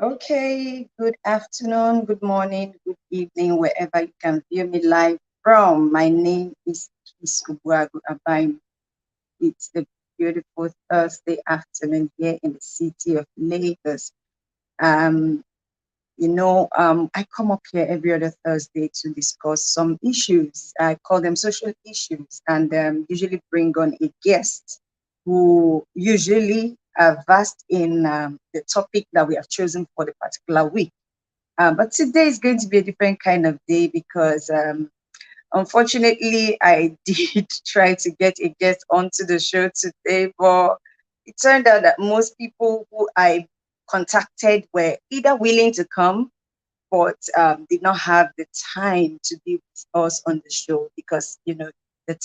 Okay, good afternoon, good morning, good evening, wherever you can view me live from. My name is Peace Ubuagu Abaim. It's a beautiful Thursday afternoon here in the city of Lagos. Um, I come up here every other Thursday to discuss some issues. I call them social issues, and usually bring on a guest who usually are vast in the topic that we have chosen for the particular week. But today is going to be a different kind of day because unfortunately I did try to get a guest onto the show today, but it turned out that most people who I contacted were either willing to come but did not have the time to be with us on the show because, the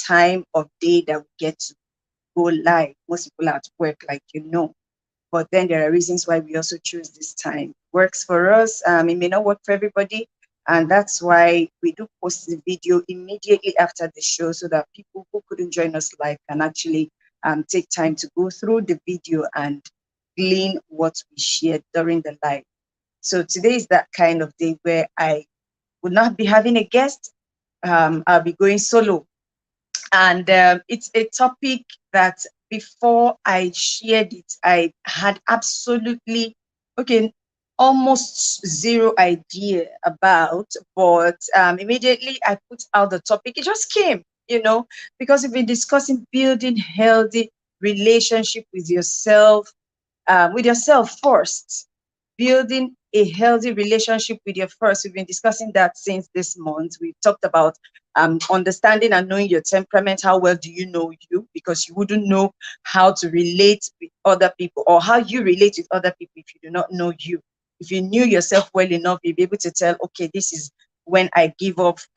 time of day that we get to go live, most people are at work, but then there are reasons why we also choose this time. Works for us. It may not work for everybody. And that's why we do post the video immediately after the show so that people who couldn't join us live can actually take time to go through the video and glean what we shared during the live. So today is that kind of day where I would not be having a guest. I'll be going solo. And it's a topic that before I shared it, I had absolutely, okay, almost zero idea about. But immediately I put out the topic, it just came, because we've been discussing building healthy relationship with yourself first, building a healthy relationship with your first. We've been discussing that since this month. We've talked about understanding and knowing your temperament. How well do you know you? Because you wouldn't know how to relate with other people or how you relate with other people if you do not know you. If you knew yourself well enough, you'd be able to tell, okay, this is when I give off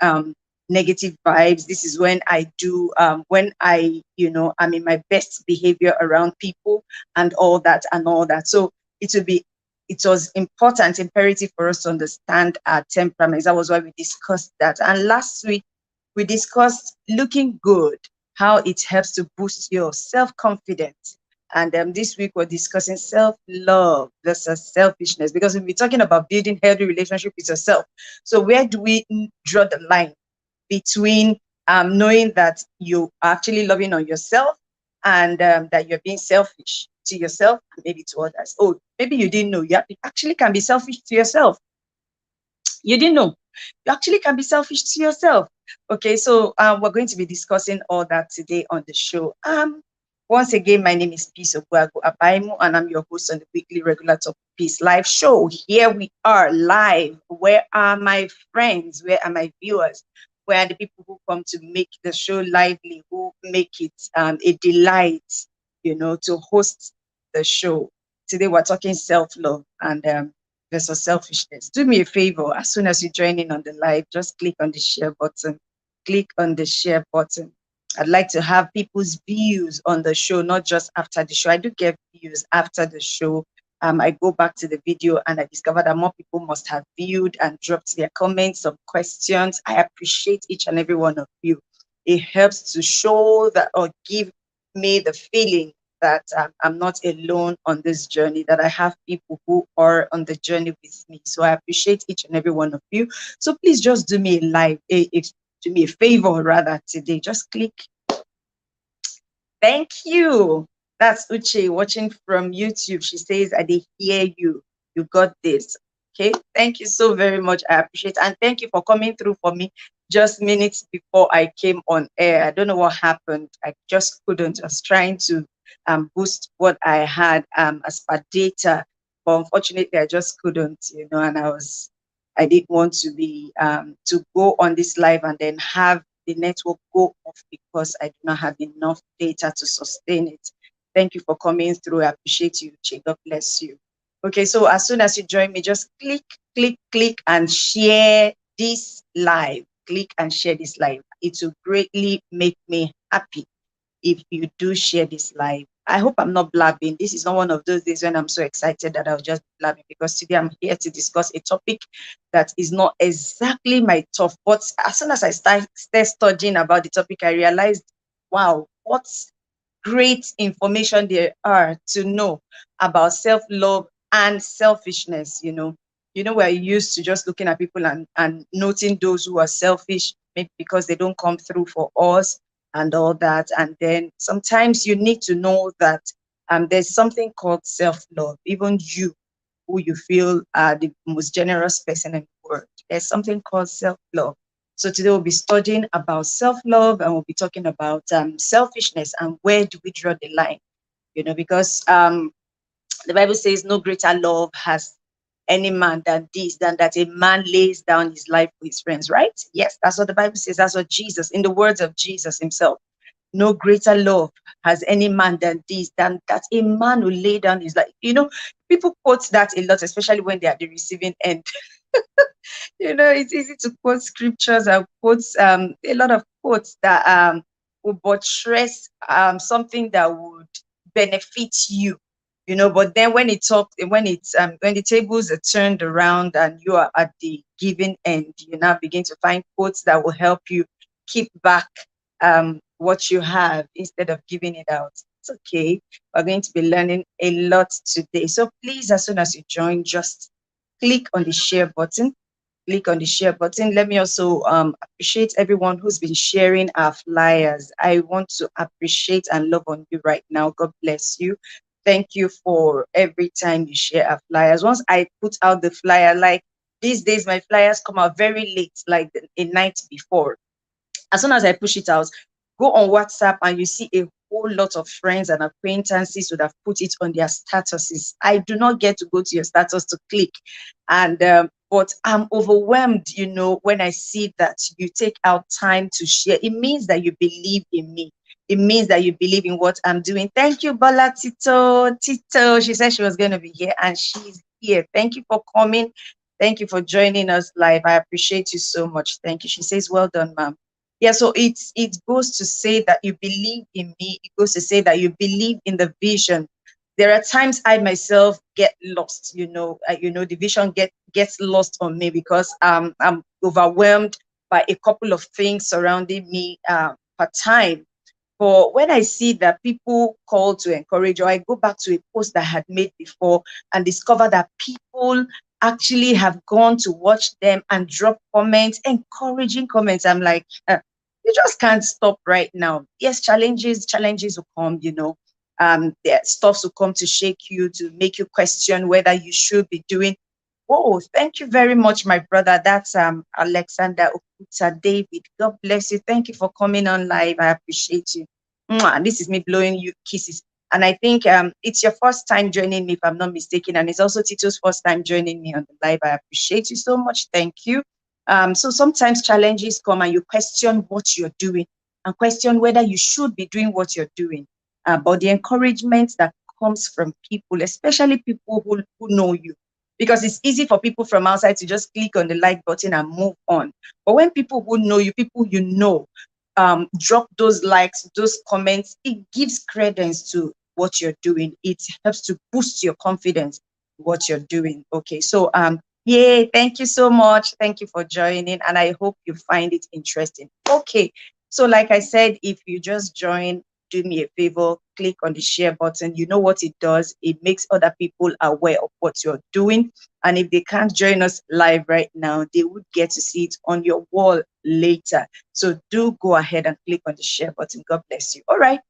negative vibes. This is when I do, when I'm in my best behavior around people and all that and all that. So it will be it was important, imperative for us to understand our temperaments. That was why we discussed that. And last week, we discussed looking good, how it helps to boost your self-confidence. And this week, we're discussing self-love versus selfishness because we'll be talking about building healthy relationship with yourself. So where do we draw the line between knowing that you are actually loving on yourself and that you're being selfish to yourself and maybe to others? Oh, maybe you didn't know. You actually can be selfish to yourself. You didn't know. You actually can be selfish to yourself. Okay, so we're going to be discussing all that today on the show. Once again, my name is Peace Obuagu Abaimu, and I'm your host on the weekly regular Top Peace Live show. Here we are live. Where are my friends? Where are my viewers? Where are the people who come to make the show lively, who make it a delight, to host the show? Today we're talking self-love and versus selfishness. Do me a favor, as soon as you join in on the live, just click on the share button. Click on the share button. I'd like to have people's views on the show, not just after the show. I do get views after the show. I go back to the video and I discover that more people must have viewed and dropped their comments, some questions. I appreciate each and every one of you. It helps to show that or give me the feeling that I'm not alone on this journey, that I have people who are on the journey with me. So I appreciate each and every one of you. So please just do me a live, do me a favor rather today. Just click. Thank you. That's Uche watching from YouTube. She says, I did hear you. You got this. Okay. Thank you so very much. I appreciate it. And thank you for coming through for me just minutes before I came on air. I don't know what happened. I just couldn't. I was trying to boost what I had as per data. But unfortunately, I just couldn't, and I didn't want to be to go on this live and then have the network go off because I do not have enough data to sustain it. Thank you for coming through. I appreciate you, Che. God bless you. Okay, so as soon as you join me, just click, click, click, and share this live. Click and share this live. It will greatly make me happy if you do share this live. I hope I'm not blabbing. This is not one of those days when I'm so excited that I'll just be blabbing, because today I'm here to discuss a topic that is not exactly my tough. But as soon as I started studying about the topic, I realized, wow, what great information there are to know about self-love and selfishness. We're used to just looking at people and noting those who are selfish, maybe because they don't come through for us and all that. And then sometimes you need to know that there's something called self-love. Even you, who you feel are the most generous person in the world, there's something called self-love. So today we'll be studying about self-love, and we'll be talking about selfishness and where do we draw the line. Because the Bible says no greater love has any man than this, than that a man lays down his life for his friends, right? Yes, that's what the Bible says. That's what Jesus, in the words of Jesus himself, no greater love has any man than this, than that a man will lay down his life. People quote that a lot, especially when they are the receiving end. It's easy to quote scriptures and quotes a lot of quotes that would buttress something that would benefit you. But then when the tables are turned around and you are at the giving end, you now begin to find quotes that will help you keep back what you have instead of giving it out. It's okay. We're going to be learning a lot today. So please, as soon as you join, just click on the share button. Click on the share button. Let me also appreciate everyone who's been sharing our flyers. I want to appreciate and love on you right now. God bless you. Thank you for every time you share our flyers. Once I put out the flyer, like these days, my flyers come out very late, like a night before. As soon as I push it out, go on WhatsApp and you see a whole lot of friends and acquaintances would have put it on their statuses. I do not get to go to your status to click. And but I'm overwhelmed, when I see that you take out time to share. It means that you believe in me. It means that you believe in what I'm doing. Thank you, Bola Tito. Tito, she said she was going to be here and she's here. Thank you for coming. Thank you for joining us live. I appreciate you so much. Thank you. She says, well done, ma'am. Yeah, so it goes to say that you believe in me. It goes to say that you believe in the vision. There are times I myself get lost. The vision gets lost on me because I'm overwhelmed by a couple of things surrounding me per time. But when I see that people call to encourage, or I go back to a post that I had made before and discover that people actually have gone to watch them and drop comments, encouraging comments, I'm like, you just can't stop right now. Yes, challenges will come, there stuff will come to shake you, to make you question whether you should be doing. Oh, thank you very much, my brother. That's Alexander Okuta David. God bless you. Thank you for coming on live. I appreciate you. Mwah. This is me blowing you kisses. And I think it's your first time joining me, if I'm not mistaken. And it's also Tito's first time joining me on the live. I appreciate you so much. Thank you. So sometimes challenges come and you question what you're doing and question whether you should be doing what you're doing. But the encouragement that comes from people, especially people who know you, because it's easy for people from outside to just click on the like button and move on. But when people who know you, people drop those likes, those comments, it gives credence to what you're doing. It helps to boost your confidence in what you're doing. Okay, so yay, thank you so much. Thank you for joining, and I hope you find it interesting. Okay, so like I said, if you just join, do me a favor, click on the share button. You know what it does? It makes other people aware of what you're doing. And if they can't join us live right now, they would get to see it on your wall later. So do go ahead and click on the share button. God bless you. All right.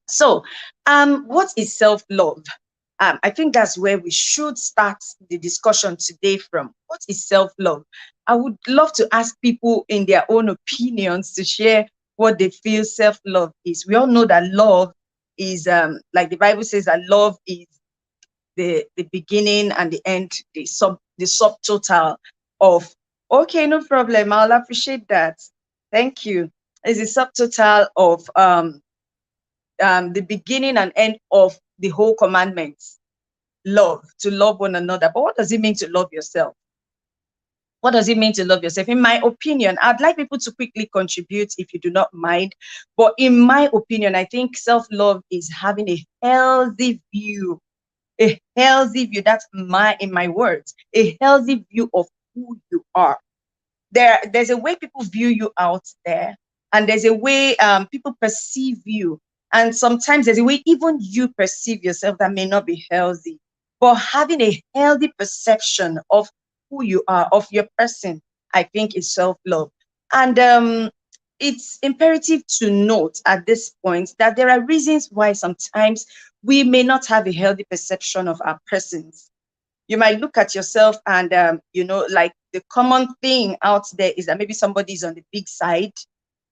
So what is self-love? I think that's where we should start the discussion today from. What is self-love? I would love to ask people in their own opinions to share what they feel self-love is. We all know that love is, like the Bible says, that love is the beginning and the end, the subtotal of, okay, no problem, I'll appreciate that. Thank you. It's the subtotal of the beginning and end of the whole commandments. Love, to love one another. But what does it mean to love yourself? What does it mean to love yourself? In my opinion, I'd like people to quickly contribute if you do not mind. But in my opinion, I think self-love is having a healthy view. A healthy view, that's in my words, a healthy view of who you are. There's a way people view you out there, and there's a way people perceive you. And sometimes there's a way even you perceive yourself that may not be healthy. but having a healthy perception of who you are, of your person, I think is self-love. And it's imperative to note at this point that there are reasons why sometimes we may not have a healthy perception of our persons. You might look at yourself and, like the common thing out there is that maybe somebody is on the big side,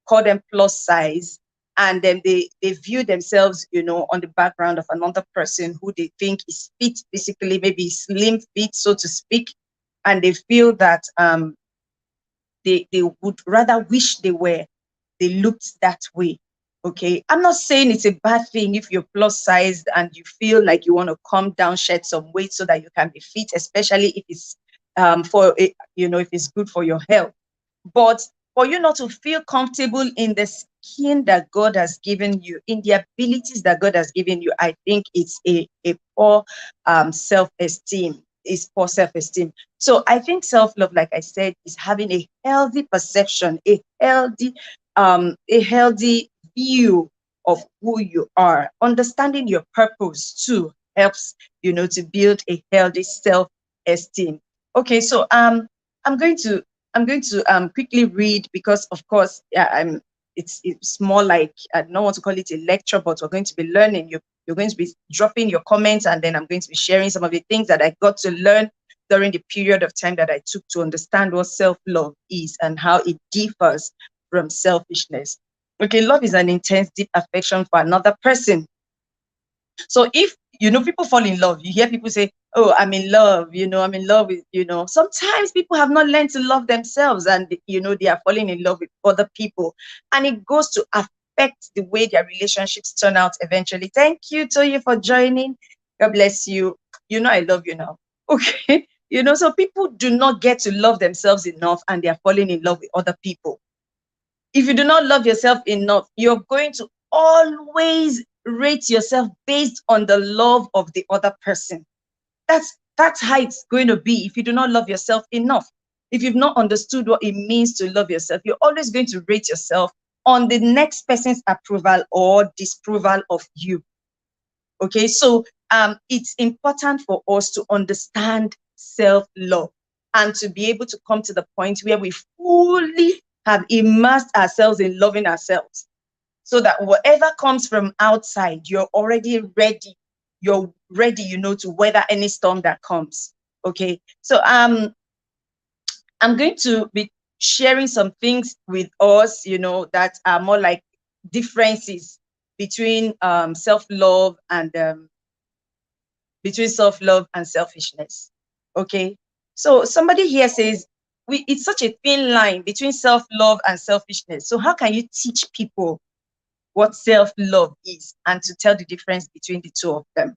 call them plus size, and then they view themselves, on the background of another person who they think is fit physically, maybe slim fit, so to speak, and they feel that they would rather wish they looked that way. Okay, I'm not saying it's a bad thing if you're plus sized and you feel like you want to come down, shed some weight so that you can be fit, especially if it's for it, if it's good for your health. But for you not to feel comfortable in the skin that God has given you, in the abilities that God has given you, I think it's a poor self-esteem. Is poor self-esteem. So I think self-love, like I said, is having a healthy perception, a healthy view of who you are. Understanding your purpose too helps, to build a healthy self-esteem. Okay, so I'm going to quickly read, because of course, yeah, it's more like, I don't want to call it a lecture, but we're going to be learning. You're going to be dropping your comments, and then I'm going to be sharing some of the things that I got to learn during the period of time that I took to understand what self-love is and how it differs from selfishness. Okay, love is an intense, deep affection for another person. So if, people fall in love, you hear people say, oh, I'm in love, I'm in love with, sometimes people have not learned to love themselves, and, they are falling in love with other people. And it goes to affect the way their relationships turn out eventually. Thank you, Toye, for joining. God bless you. I love you now. Okay. So people do not get to love themselves enough, and they are falling in love with other people. If you do not love yourself enough, you're going to always rate yourself based on the love of the other person. That's how it's going to be if you do not love yourself enough. If you've not understood what it means to love yourself, you're always going to rate yourself on the next person's approval or disapproval of you. Okay, so it's important for us to understand self-love and to be able to come to the point where we fully have immersed ourselves in loving ourselves, so that whatever comes from outside, you're already ready. You're ready, to weather any storm that comes. Okay, so I'm going to be sharing some things with us, that are more like differences between self-love and selfishness. Okay, so somebody here says it's such a thin line between self-love and selfishness. So how can you teach people what self-love is and to tell the difference between the two of them?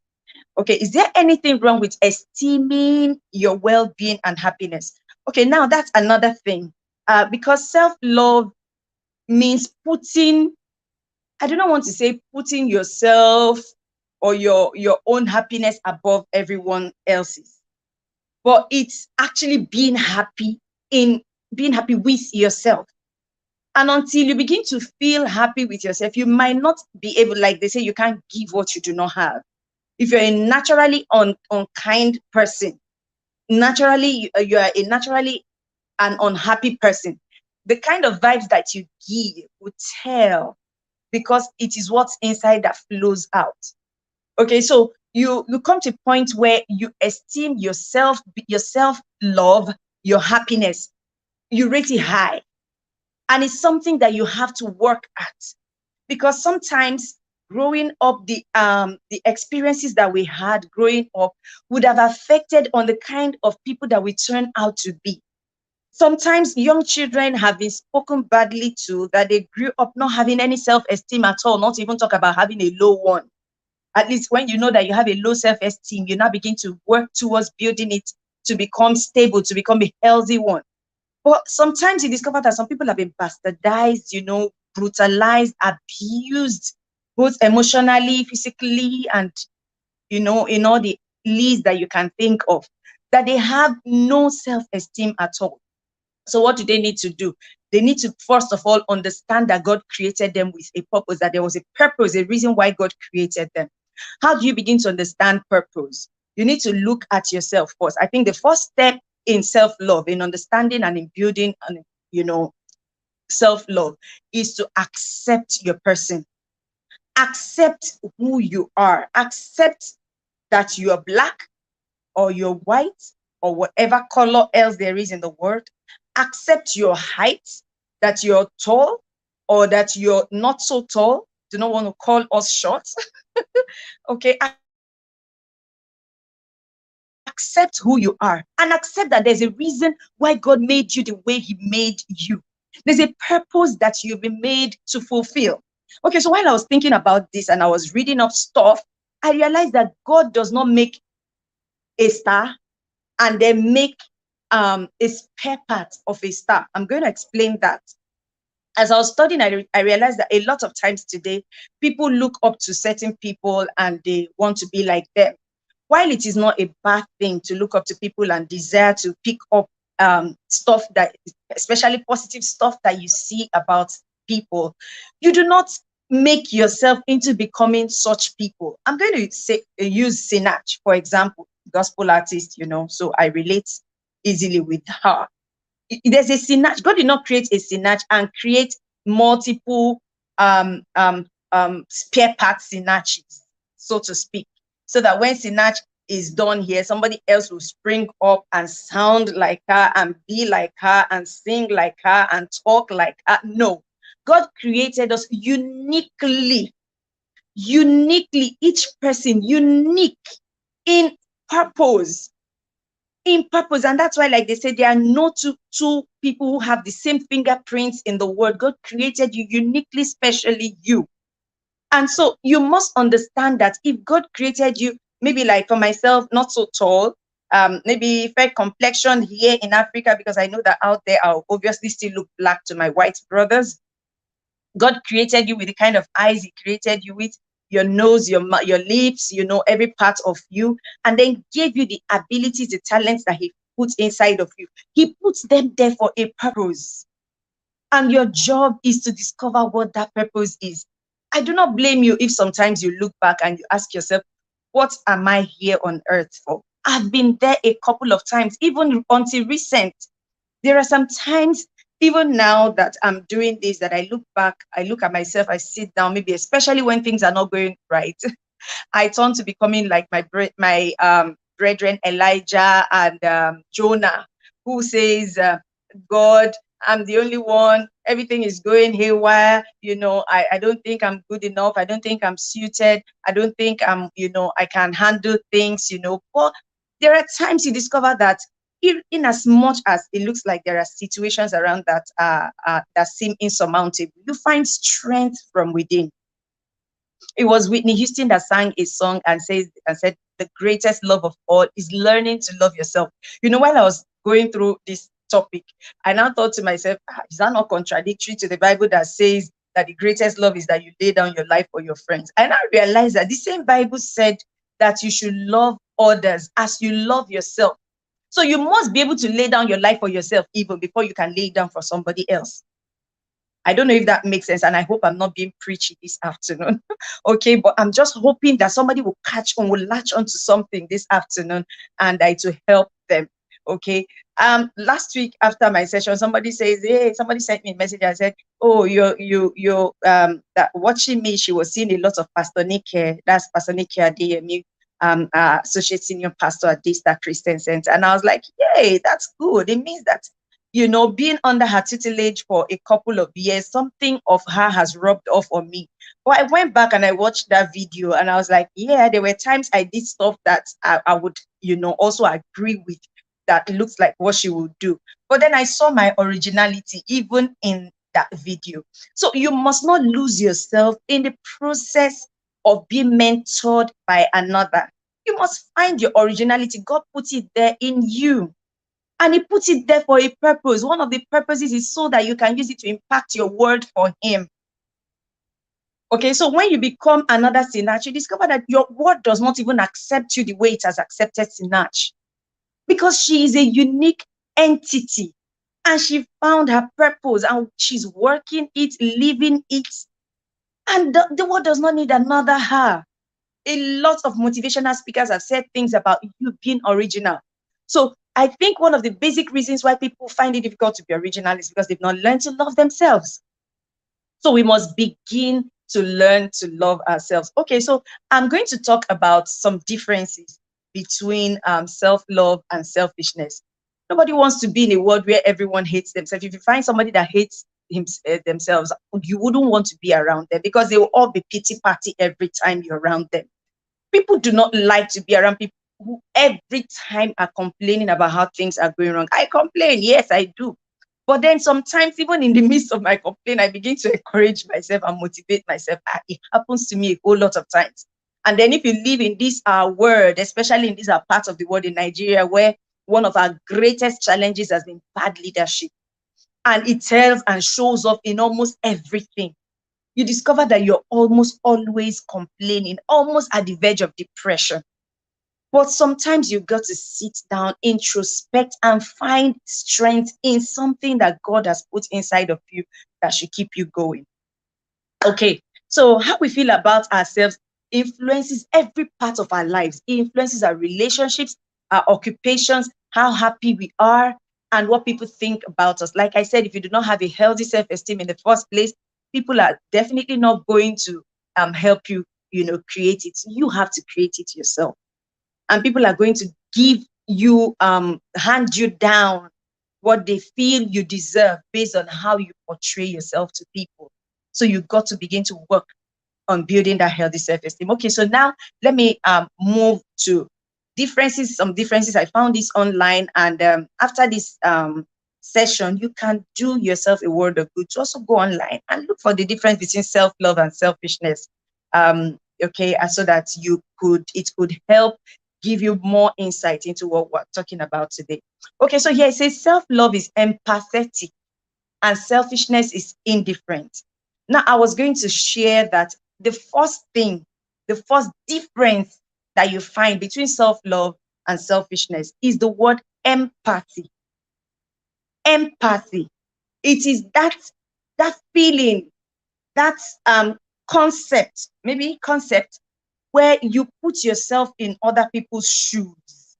Okay, is there anything wrong with esteeming your well-being and happiness? Okay, now that's another thing, because self-love means putting, I do not want to say putting yourself or your own happiness above everyone else's, but it's actually being happy with yourself. And until you begin to feel happy with yourself, you might not be able, like they say, you can't give what you do not have. If you're a naturally unkind person, naturally you are a naturally an unhappy person, the kind of vibes that you give would tell, because it is what's inside that flows out. Okay, so you come to a point where you esteem yourself, your self-love, your happiness, you rate it high. And it's something that you have to work at, because sometimes growing up, the experiences that we had growing up would have affected on the kind of people that we turn out to be. Sometimes young children have been spoken badly to, that they grew up not having any self-esteem at all, not even talk about having a low one. At least when you know that you have a low self-esteem, you now begin to work towards building it to become stable, to become a healthy one. But sometimes you discover that some people have been bastardized, brutalized, abused, both emotionally, physically, and, in all the leads that you can think of, that they have no self-esteem at all. So what do they need to do? They need to, first of all, understand that God created them with a purpose, that there was a purpose, a reason why God created them. How do you begin to understand purpose? you need to look at yourself first. I think the first step in self-love, in understanding and in building and, self-love, is to accept your person. Accept who you are. Accept that you are black or you're white or whatever color else there is in the world. Accept your height, that you're tall or that you're not so tall. Do not want to call us short. Okay, accept who you are and accept that there's a reason why God made you the way He made you. There's a purpose that you've been made to fulfill. Okay, so while I was thinking about this and I was reading up stuff, I realized that God does not make a star and then make a spare part of a star. I'm going to explain that. As I was studying, I realized that a lot of times today, people look up to certain people and they want to be like them. While it is not a bad thing to look up to people and desire to pick up stuff that, especially positive stuff that you see about people, you do not make yourself into becoming such people. I'm going to say use Sinach, for example, gospel artist, so I relate easily with her. There's a Sinach. God did not create a Sinach and create multiple um um spare part Sinachs, so to speak, so that when Sinach is done here, somebody else will spring up and sound like her and be like her and sing like her and talk like her. No, God created us uniquely, each person unique in purpose, and that's why, like they say, there are no two people who have the same fingerprints in the world. God created you uniquely, specially you. And so you must understand that if God created you, maybe like for myself, not so tall, maybe fair complexion here in Africa, because I know that out there I'll obviously still look black to my white brothers. God created you with the kind of eyes He created you with, your nose, your lips, every part of you, and then gave you the abilities, the talents that He put inside of you. He puts them there for a purpose. And your job is to discover what that purpose is. I do not blame you if sometimes you look back and you ask yourself, what am I here on earth for? I've been there a couple of times, even until recent. There are some times, even now that I'm doing this, that I look back, I look at myself, I sit down, maybe especially when things are not going right. I turn to becoming like my brethren Elijah and Jonah, who says, God, I'm the only one. Everything is going haywire. I don't think I'm good enough. I don't think I'm suited. I don't think I can handle things. But there are times you discover that in as much as it looks like there are situations around that seem insurmountable, you find strength from within. It was Whitney Houston that sang a song and said, the greatest love of all is learning to love yourself. While I was going through this topic, I now thought to myself, is that not contradictory to the Bible that says that the greatest love is that you lay down your life for your friends? And I realized that the same Bible said that you should love others as you love yourself. So you must be able to lay down your life for yourself even before you can lay it down for somebody else. I don't know if that makes sense, and I hope I'm not being preachy this afternoon. Okay, but I'm just hoping that somebody will catch on, will latch onto something this afternoon, and it will help them. Okay. Last week after my session, somebody says, hey, somebody sent me a message and said, oh, you're that watching me, she was seeing a lot of Pastor Nike, that's Pastor Nike Adeyemi, associate senior pastor at Daystar Christian Center. And I was like, yay, that's good. It means that being under her tutelage for a couple of years, something of her has rubbed off on me. But I went back and I watched that video and I was like, yeah, there were times I did stuff that I would, also agree with, that looks like what she would do. But then I saw my originality even in that video. So you must not lose yourself in the process of being mentored by another. You must find your originality. God put it there in you. And He put it there for a purpose. One of the purposes is so that you can use it to impact your word for Him. Okay, so when you become another Sinach, you discover that your word does not even accept you the way it has accepted Sinach, because she is a unique entity and she found her purpose and she's working it, living it. And the world does not need another her. A lot of motivational speakers have said things about you being original. So I think one of the basic reasons why people find it difficult to be original is because they've not learned to love themselves. So we must begin to learn to love ourselves. Okay, so I'm going to talk about some differences between self-love and selfishness. Nobody wants to be in a world where everyone hates themselves. If you find somebody that hates themselves, you wouldn't want to be around them because they will all be pity party every time you're around them. People do not like to be around people who every time are complaining about how things are going wrong. I complain, yes, I do. But then sometimes, even in the midst of my complaint, I begin to encourage myself and motivate myself. It happens to me a whole lot of times. And then if you live in this world, especially in this part of the world in Nigeria, where one of our greatest challenges has been bad leadership, and it tells and shows up in almost everything, you discover that you're almost always complaining, almost at the verge of depression. But sometimes you've got to sit down, introspect, and find strength in something that God has put inside of you that should keep you going. Okay, so how we feel about ourselves influences every part of our lives. It influences our relationships, our occupations, how happy we are, and what people think about us. Like I said, if you do not have a healthy self-esteem in the first place, people are definitely not going to help you, create it. You have to create it yourself. And people are going to give you, hand you down what they feel you deserve based on how you portray yourself to people. So you've got to begin to work on building that healthy self-esteem. Okay, so now let me move to differences, some differences. I found this online, and after this session, you can do yourself a world of good to also go online and look for the difference between self-love and selfishness. Okay, so that it could help give you more insight into what we're talking about today. Okay, so here it says self-love is empathetic and selfishness is indifferent. Now, I was going to share that the first thing, the first difference that you find between self-love and selfishness is the word empathy. Empathy. It is that feeling, that concept, maybe concept where you put yourself in other people's shoes,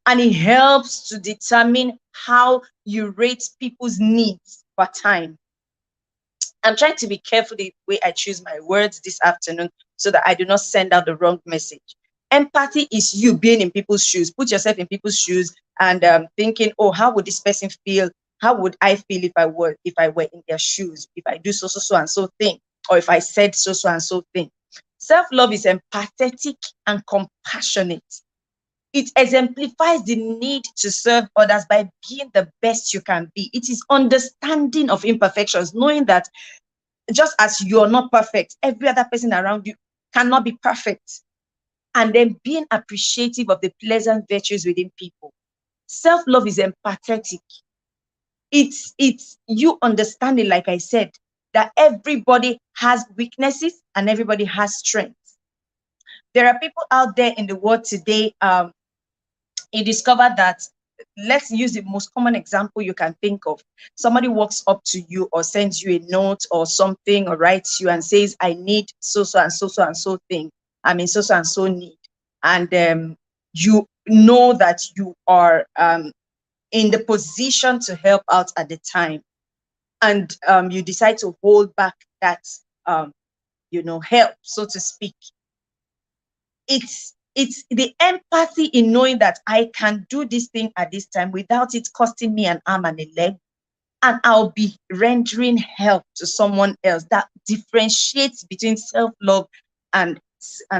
and it helps to determine how you rate people's needs per time. I'm trying to be careful the way I choose my words this afternoon so that I do not send out the wrong message. Empathy is you being in people's shoes. Put yourself in people's shoes and thinking, oh, how would this person feel? How would I feel if I were in their shoes? If I do so and so thing, or if I said so and so thing. Self-love is empathetic and compassionate. It exemplifies the need to serve others by being the best you can be. It is understanding of imperfections, knowing that just as you're not perfect, every other person around you cannot be perfect. And then being appreciative of the pleasant virtues within people. Self-love is empathetic. It's you understanding, like I said, that everybody has weaknesses and everybody has strengths. There are people out there in the world today, you discover that, let's use the most common example you can think of. Somebody walks up to you or sends you a note or something, or writes you and says, I need so and so thing. I mean, so and so need. And you know that you are in the position to help out at the time. And you decide to hold back that, help, so to speak. It's the empathy in knowing that I can do this thing at this time without it costing me an arm and a leg, and I'll be rendering help to someone else. That differentiates between self-love and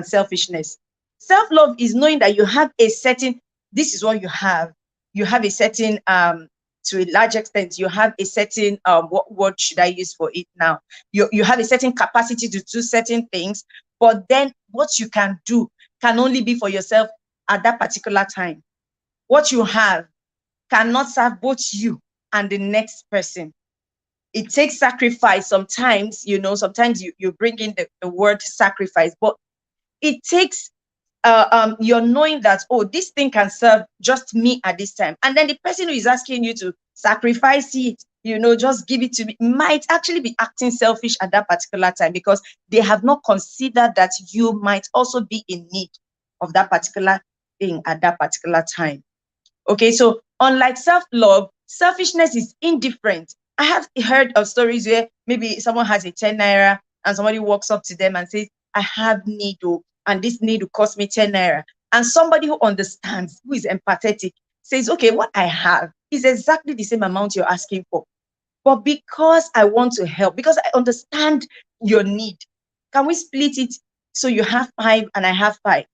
selfishness. Self-love is knowing that you have a certain, this is what you have. You have a certain, to a large extent, you have a certain, what word should I use for it now? You have a certain capacity to do certain things, but then what you can do can only be for yourself at that particular time. What you have cannot serve both you and the next person. It takes sacrifice sometimes, sometimes you bring in the word sacrifice, but it takes you're knowing that, oh, this thing can serve just me at this time. And then the person who is asking you to sacrifice it just give it to me, might actually be acting selfish at that particular time, because they have not considered that you might also be in need of that particular thing at that particular time. Okay, so unlike self-love, selfishness is indifferent. I have heard of stories where maybe someone has a 10 naira and somebody walks up to them and says, I have need, and this need will cost me 10 naira. And somebody who understands, who is empathetic, says, okay, what I have is exactly the same amount you're asking for. But because I want to help, because I understand your need, can we split it so you have five and I have five?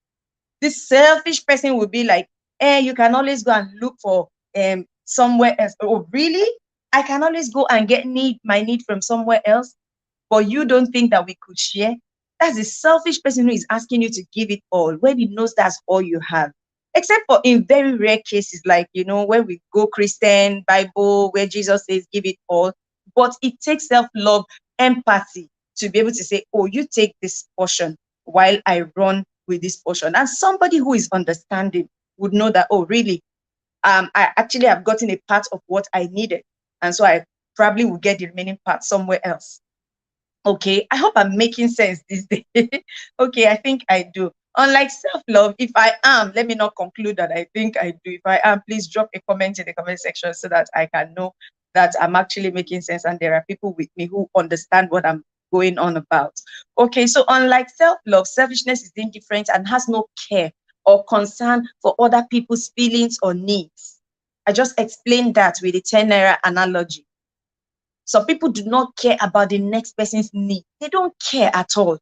This selfish person will be like, you can always go and look for somewhere else. Oh, really? I can always go and get my need from somewhere else, but you don't think that we could share? That's a selfish person who is asking you to give it all when he knows that's all you have. Except for in very rare cases, like, when we go Christian, Bible, where Jesus says, give it all. But it takes self-love, empathy to be able to say, oh, you take this portion while I run with this portion. And somebody who is understanding would know that, oh, really, I actually have gotten a part of what I needed. And so I probably will get the remaining part somewhere else. Okay, I hope I'm making sense this day. Okay, I think I do. Unlike self-love, if I am, let me not conclude that I think I do. If I am, please drop a comment in the comment section so that I can know that I'm actually making sense and there are people with me who understand what I'm going on about. Okay, so unlike self-love, selfishness is indifferent and has no care or concern for other people's feelings or needs. I just explained that with the 10 naira analogy. Some people do not care about the next person's need. They don't care at all.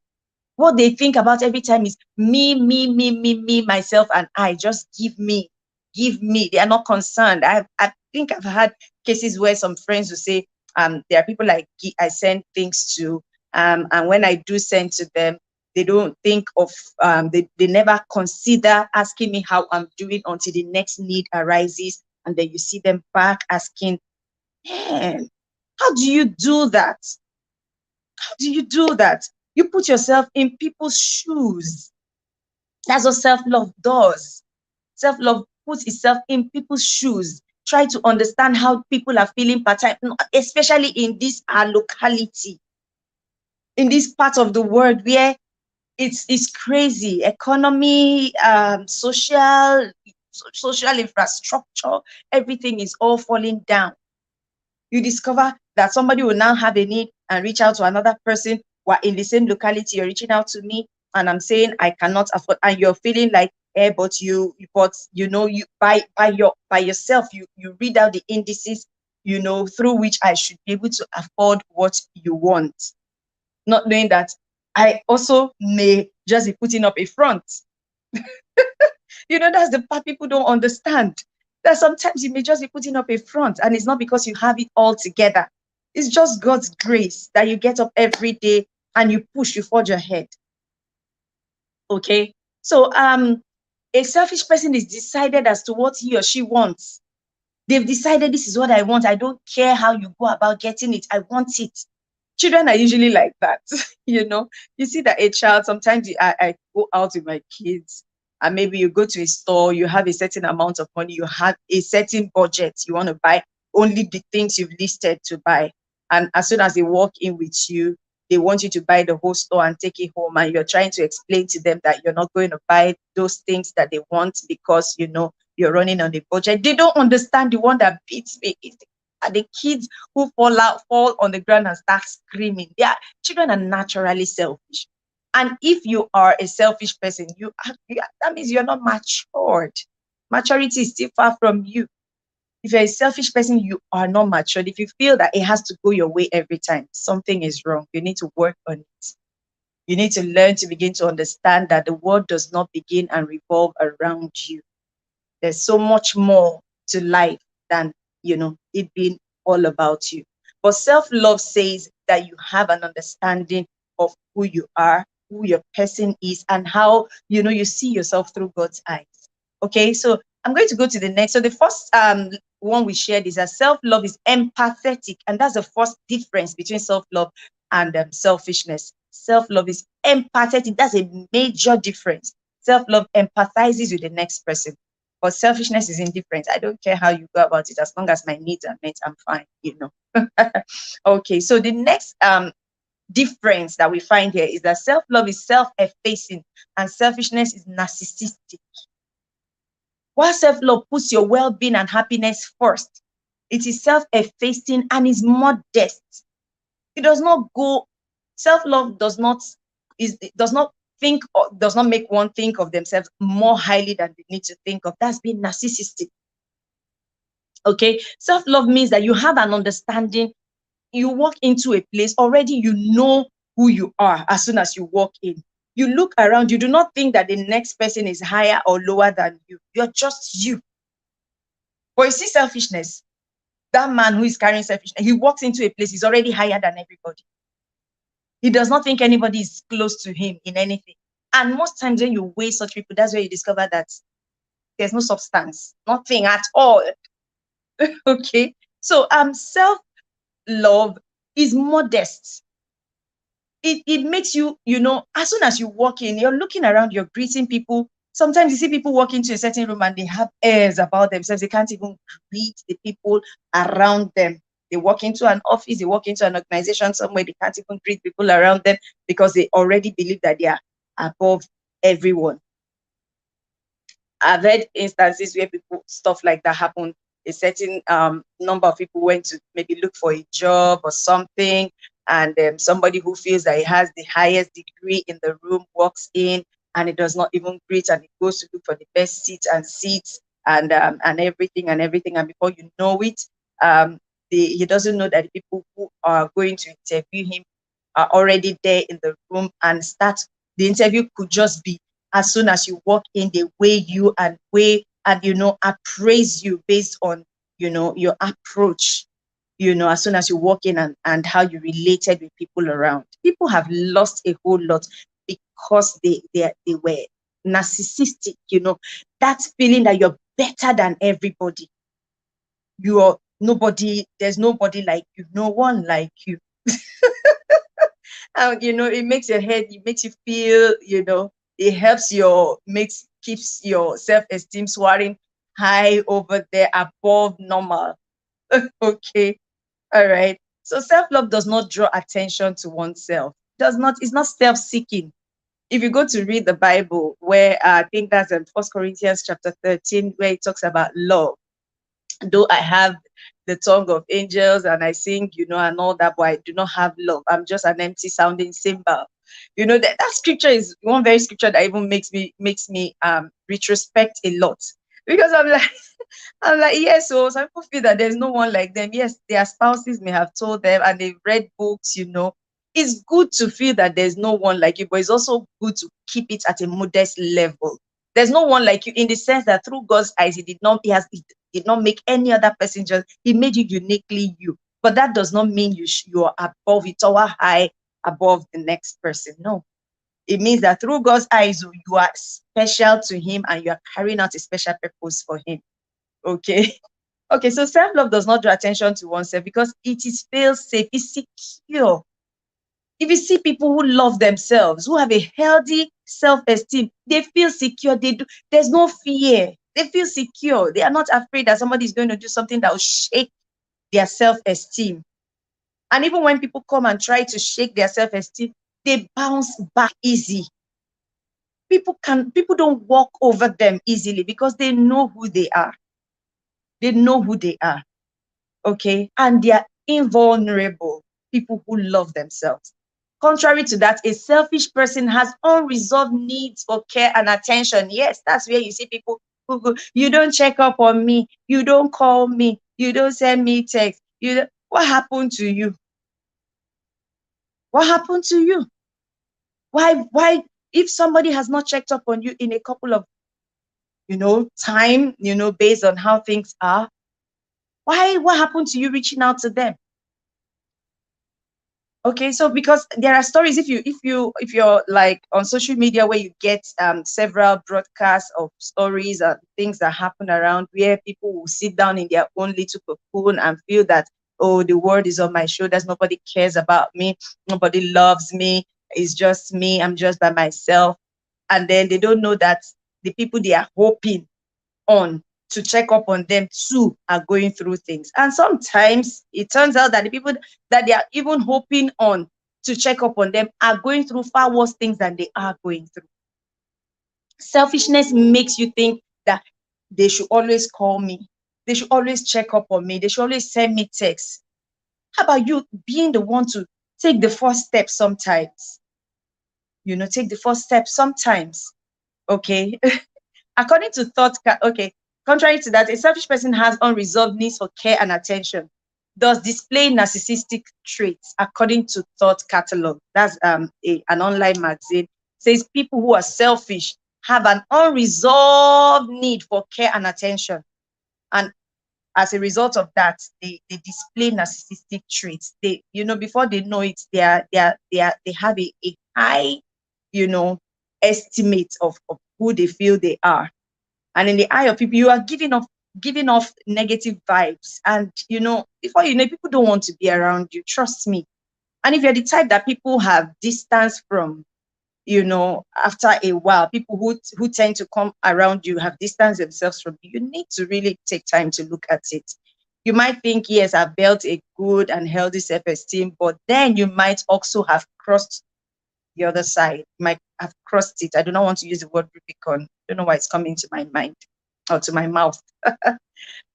What they think about every time is me, me, me, me, me, myself, and I. Just give me, give me. They are not concerned. I think I've had cases where some friends will say, there are people I send things to, and when I do send to them, they don't think of, they never consider asking me how I'm doing until the next need arises. And then you see them back asking, man, how do you do that? How do you do that? You put yourself in people's shoes. That's what self-love does. Self-love puts itself in people's shoes. Try to understand how people are feeling, especially in this our locality, in this part of the world where it's crazy. Economy, social infrastructure, everything is all falling down. You discover that somebody will now have a need and reach out to another person. We're in the same locality, you're reaching out to me and I'm saying I cannot afford, and you're feeling like, but you by yourself, you read out the indices, through which I should be able to afford what you want, not knowing that I also may just be putting up a front. That's the part people don't understand. That sometimes you may just be putting up a front, and it's not because you have it all together. It's just God's grace that you get up every day and you push, you forge ahead. Okay. So a selfish person is decided as to what he or she wants. They've decided, this is what I want. I don't care how you go about getting it. I want it. Children are usually like that. You see that a child, sometimes I go out with my kids and maybe you go to a store, you have a certain amount of money, you have a certain budget, you want to buy only the things you've listed to buy. And as soon as they walk in with you, they want you to buy the whole store and take it home. And you're trying to explain to them that you're not going to buy those things that they want because, you're running on a budget. They don't understand. The one that beats me is the kids who fall on the ground and start screaming. Children are naturally selfish. And if you are a selfish person, that means you're not matured. Maturity is still far from you. If you're a selfish person, you are not matured. If you feel that it has to go your way every time, something is wrong. You need to work on it. You need to learn to begin to understand that the world does not begin and revolve around you. There's so much more to life than, it being all about you. But self-love says that you have an understanding of who you are, who your person is, and how, you see yourself through God's eyes. Okay, so I'm going to go to the next. So the first one we shared is that self-love is empathetic. And that's the first difference between self-love and selfishness. Self-love is empathetic. That's a major difference. Self-love empathizes with the next person. But selfishness is indifferent. I don't care how you go about it. As long as my needs are met, I'm fine, you know. Okay, so the next difference that we find here is that self-love is self-effacing and selfishness is narcissistic. While self-love puts your well-being and happiness first, it is self-effacing and is modest. It does not go, self-love does not think, or does not make one think of themselves more highly than they need to think of. That's being narcissistic. Okay, self-love means that you have an understanding. You walk into a place, already you know who you are as soon as you walk in. You look around, you do not think that the next person is higher or lower than you. You're just you. But you see selfishness, that man who is carrying selfishness, he walks into a place, he's already higher than everybody. He does not think anybody is close to him in anything. And most times when you weigh such people, that's where you discover that there's no substance, nothing at all. Okay. So self-love is modest. It makes you, you know, as soon as you walk in, you're looking around, you're greeting people. Sometimes you see people walk into a certain room and they have airs about themselves. They can't even greet the people around them. They walk into an office, they walk into an organization somewhere, they can't even greet people around them because they already believe that they are above everyone. I've heard instances where people, stuff like that happened. A certain number of people went to maybe look for a job or something, and somebody who feels that he has the highest degree in the room walks in and it does not even greet, and it goes to look for the best seats and everything and everything, and before you know it, he doesn't know that the people who are going to interview him are already there in the room, and start the interview could just be, as soon as you walk in, they weigh you and you know, appraise you based on, you know, your approach, you know, as soon as you walk in, and how you related with people around. People have lost a whole lot because they were narcissistic, you know, that feeling that you're better than everybody. You're nobody, there's nobody like you, no one like you. And you know, it makes your head, it makes you feel, you know, it helps keeps your self-esteem soaring high over there above normal. Okay, all right. So self-love does not draw attention to oneself. Does not, it's not self-seeking. If you go to read the Bible, where I think that's in 1 Corinthians chapter 13, where it talks about love, though I have the tongue of angels and I sing, you know, and all that, but I do not have love. I'm just an empty sounding cymbal. You know, that scripture is one very scripture that even makes me retrospect a lot, because I'm like, I'm like, yes, so some people feel that there's no one like them. Yes, their spouses may have told them and they've read books, you know. It's good to feel that there's no one like you, but it's also good to keep it at a modest level. There's no one like you in the sense that through God's eyes, he did not make any other person, just he made you uniquely you. But that does not mean you are above it or high above the next person. No, it means that through God's eyes, you are special to him and you are carrying out a special purpose for him. Okay. Okay, so self-love does not draw attention to oneself because it is feel safe, it's secure. If you see people who love themselves, who have a healthy self-esteem, they feel secure. There's no fear. They feel secure. They are not afraid that somebody is going to do something that will shake their self-esteem. And even when people come and try to shake their self-esteem, they bounce back easy. People don't walk over them easily because they know who they are. They know who they are. Okay, and they are invulnerable. People who love themselves. Contrary to that, a selfish person has unresolved needs for care and attention. Yes, that's where you see people who go, you don't check up on me, you don't call me, you don't send me text. What happened to you? What happened to you? Why, if somebody has not checked up on you in a couple of, you know, time, you know, based on how things are, what happened to you reaching out to them? Okay, so because there are stories, if you're like on social media where you get several broadcasts of stories and things that happen around, where people will sit down in their own little cocoon and feel that, oh, the world is on my shoulders, nobody cares about me, nobody loves me, it's just me, I'm just by myself. And then they don't know that the people they are hoping on to check up on them too are going through things. And sometimes it turns out that the people that they are even hoping on to check up on them are going through far worse things than they are going through. Selfishness makes you think that they should always call me, they should always check up on me, they should always send me texts. How about you being the one to take the first step sometimes? Take the first step sometimes. Okay. According to okay, contrary to that, a selfish person has unresolved needs for care and attention, thus display narcissistic traits, according to Thought Catalog. That's an online magazine. Says people who are selfish have an unresolved need for care and attention, and as a result of that, they display narcissistic traits. They, before they know it, they have a high, estimate of who they feel they are. And in the eye of people, you are giving off negative vibes. And before you know, people don't want to be around you. Trust me. And if you're the type that people have distance from, after a while, people who tend to come around you have distanced themselves from you, you need to really take time to look at it. You might think, yes, I've built a good and healthy self-esteem, but then you might also have crossed the other side. You might have crossed it. I do not want to use the word Rubicon. I don't know why it's coming to my mind or to my mouth.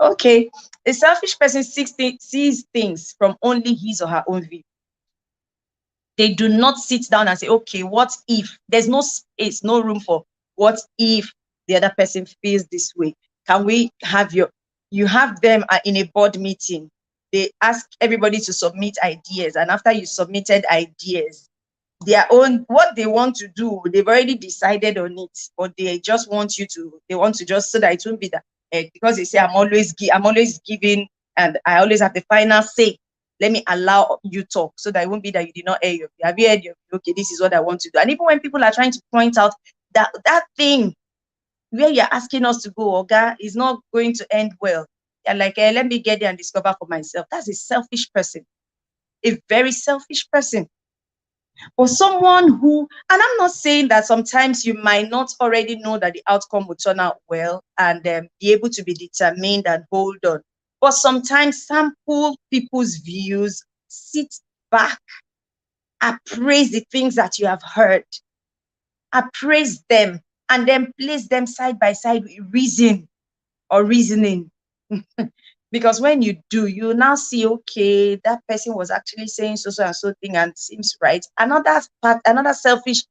Okay. A selfish person sees things from only his or her own view. They do not sit down and say, okay, what if? There's no space, no room for what if the other person feels this way? Can we have you have them in a board meeting. They ask everybody to submit ideas. And after you submitted ideas, their own, what they want to do, they've already decided on it, but they just want you to, they want to just, so that it won't be that, because they say I'm always giving, and I always have the final say. Let me allow you talk, so that it won't be that you did not hear your, have you heard your, okay, this is what I want to do. And even when people are trying to point out that thing where you're asking us to go, Oga, is not going to end well, you're like, let me get there and discover for myself. That's a selfish person, a very selfish person. Or someone who, and I'm not saying that sometimes you might not already know that the outcome will turn out well and be able to be determined and hold on. But sometimes sample people's views, sit back, appraise the things that you have heard, appraise them, and then place them side by side with reason or reasoning. Because when you do, you now see, okay, that person was actually saying so and so thing and seems right. Another selfish,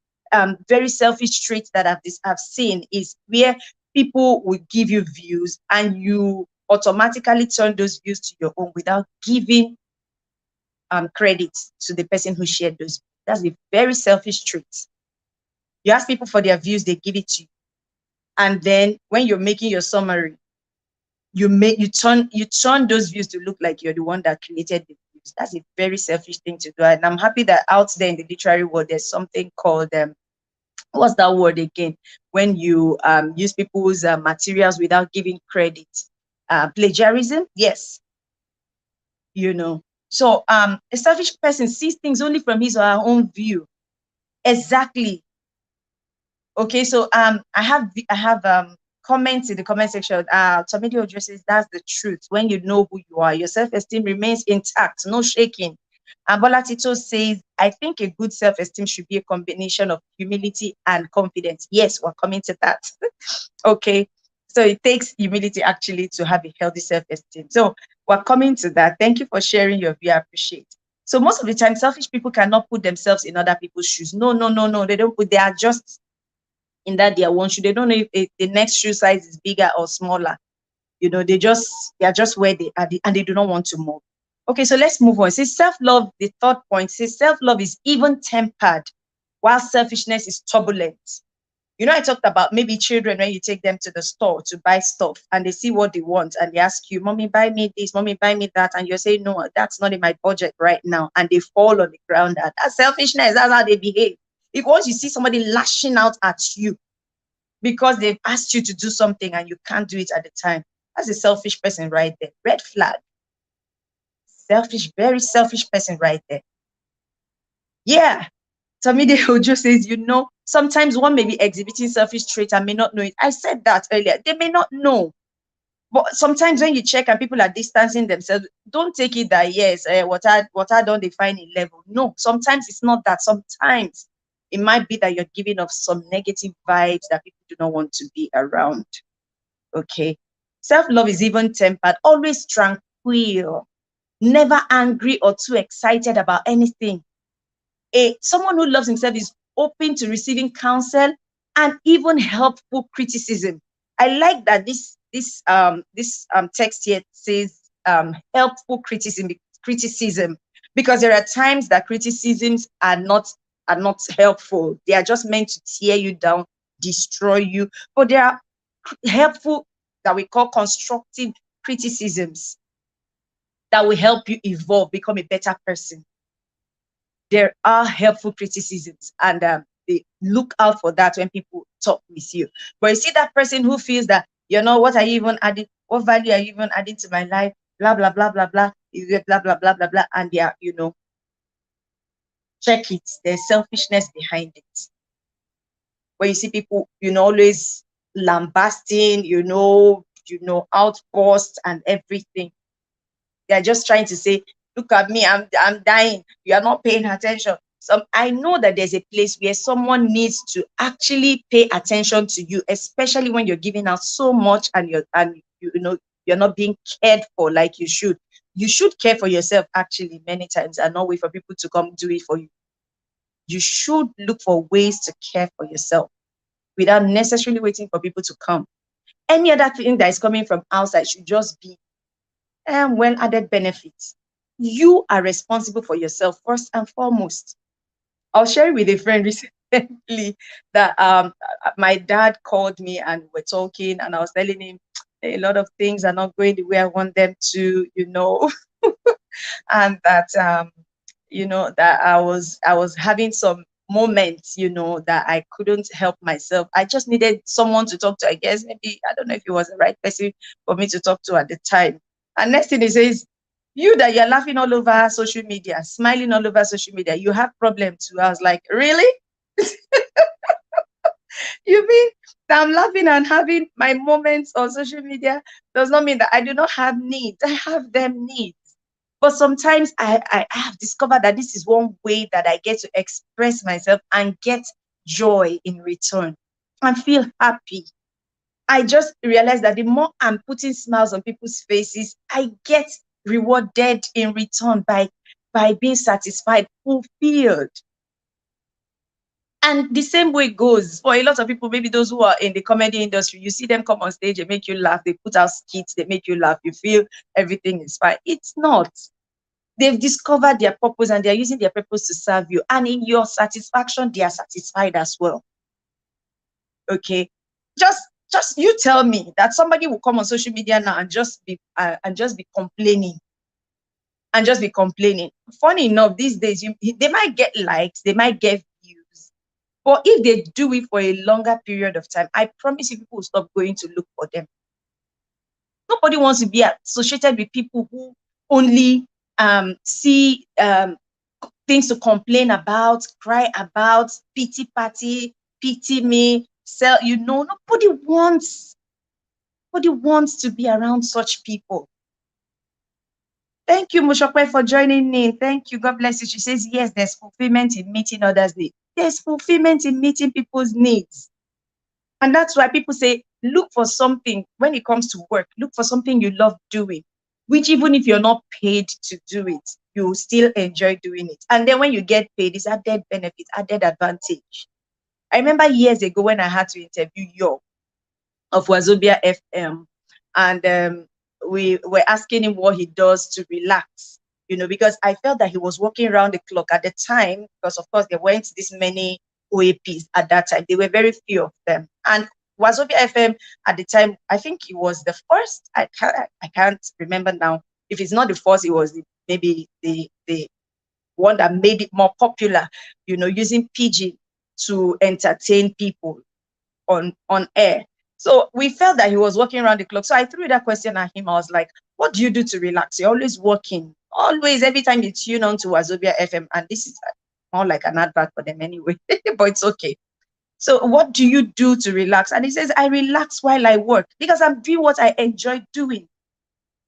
very selfish trait that I've seen is where people will give you views and you automatically turn those views to your own without giving credit to the person who shared those. That's a very selfish trait. You ask people for their views, they give it to you. And then when you're making your summary, you turn those views to look like you're the one that created the views. That's a very selfish thing to do. And I'm happy that out there in the literary world, there's something called what's that word again? When you use people's materials without giving credit, plagiarism. Yes, So a selfish person sees things only from his or her own view. Exactly. Okay, so I have comments in the comment section. Tomedio addresses, that's the truth. When you know who you are, your self-esteem remains intact, no shaking. And Bola Tito says, I think a good self-esteem should be a combination of humility and confidence. Yes, we're coming to that. Okay, so it takes humility actually to have a healthy self-esteem. So we're coming to that. Thank you for sharing your view. I appreciate. So most of the time, selfish people cannot put themselves in other people's shoes. No, they don't put, they are just in that their one shoe. They don't know if the next shoe size is bigger or smaller. They are just where they are, and they do not want to move. Okay, so let's move on. It says self-love, the third point says self-love is even tempered, while selfishness is turbulent. I talked about maybe children, when you take them to the store to buy stuff and they see what they want and they ask you, mommy, buy me this, mommy, buy me that. And you're saying, no, that's not in my budget right now. And they fall on the ground. That's selfishness. That's how they behave. If once you see somebody lashing out at you because they've asked you to do something and you can't do it at the time, that's a selfish person right there. Red flag. Selfish, very selfish person right there. Yeah. Tamide Ojo says, sometimes one may be exhibiting selfish traits and may not know it. I said that earlier. They may not know. But sometimes when you check and people are distancing themselves, don't take it that, yes, water don't define a level. No, sometimes it's not that. Sometimes it might be that you're giving off some negative vibes that people do not want to be around. Okay. Self-love is even tempered, always tranquil, never angry or too excited about anything. Someone who loves himself is open to receiving counsel and even helpful criticism. I like that this text here says helpful criticism, because there are times that criticisms are not helpful. They are just meant to tear you down, destroy you. But there are helpful, that we call constructive criticisms, that will help you evolve, become a better person. There are helpful criticisms, and they look out for that when people talk with you. But you see that person who feels that, what are you even adding? What value are you even adding to my life? Blah, blah, blah, blah, blah. You get blah, blah, blah, blah, blah. And they are, check it. There's selfishness behind it. When you see people, always lambasting, outbursts and everything. They're just trying to say, look at me, I'm dying. You are not paying attention. I know that there's a place where someone needs to actually pay attention to you, especially when you're giving out so much and you're not being cared for like you should. You should care for yourself actually many times, and not wait for people to come do it for you. You should look for ways to care for yourself without necessarily waiting for people to come. Any other thing that is coming from outside should just be well added benefits. You are responsible for yourself first and foremost. I'll share it with a friend recently that my dad called me and we're talking, and I was telling him a lot of things are not going the way I want them to, and that that I was having some moments, that I couldn't help myself. I just needed someone to talk to. I guess maybe, I don't know if he was the right person for me to talk to at the time. And next thing he says, you that you're laughing all over social media, smiling all over social media, you have problems too. I was like, really? You mean that I'm laughing and having my moments on social media does not mean that I do not have needs. I have them needs. But sometimes I have discovered that this is one way that I get to express myself and get joy in return and feel happy. I just realized that the more I'm putting smiles on people's faces, I get rewarded in return by being satisfied, fulfilled. And the same way goes for a lot of people, maybe those who are in the comedy industry. You see them come on stage, they make you laugh, they put out skits, they make you laugh, you feel everything is fine. It's not. They've discovered their purpose and they're using their purpose to serve you. And in your satisfaction, they are satisfied as well. Okay. Just you tell me that somebody will come on social media now and just be complaining. And just be complaining. Funny enough, these days, they might get likes, they might get views. But if they do it for a longer period of time, I promise you, people will stop going to look for them. Nobody wants to be associated with people who only see things to complain about, cry about, pity party, pity me, nobody wants to be around such people. Thank you, Mushokwe, for joining in. Thank you. God bless you. She says, yes, there's fulfillment in meeting others' needs. There's fulfillment in meeting people's needs. And that's why people say, look for something when it comes to work. Look for something you love doing, which even if you're not paid to do it, you still enjoy doing it. And then when you get paid, it's added benefit, added advantage. I remember years ago when I had to interview Yo of Wazobia FM, and we were asking him what he does to relax, because I felt that he was working around the clock at the time, because of course there weren't this many OAPs at that time. There were very few of them. And Wazobia FM at the time, I think it was the first, I can't remember now. If it's not the first, it was maybe the one that made it more popular, using pidgin to entertain people on air. So we felt that he was working around the clock. So I threw that question at him. I was like, what do you do to relax? You're always working. Always, every time you tune on to Wazobia FM. And this is more like an advert for them anyway, but it's okay. So what do you do to relax? And he says, I relax while I work because I'm doing what I enjoy doing.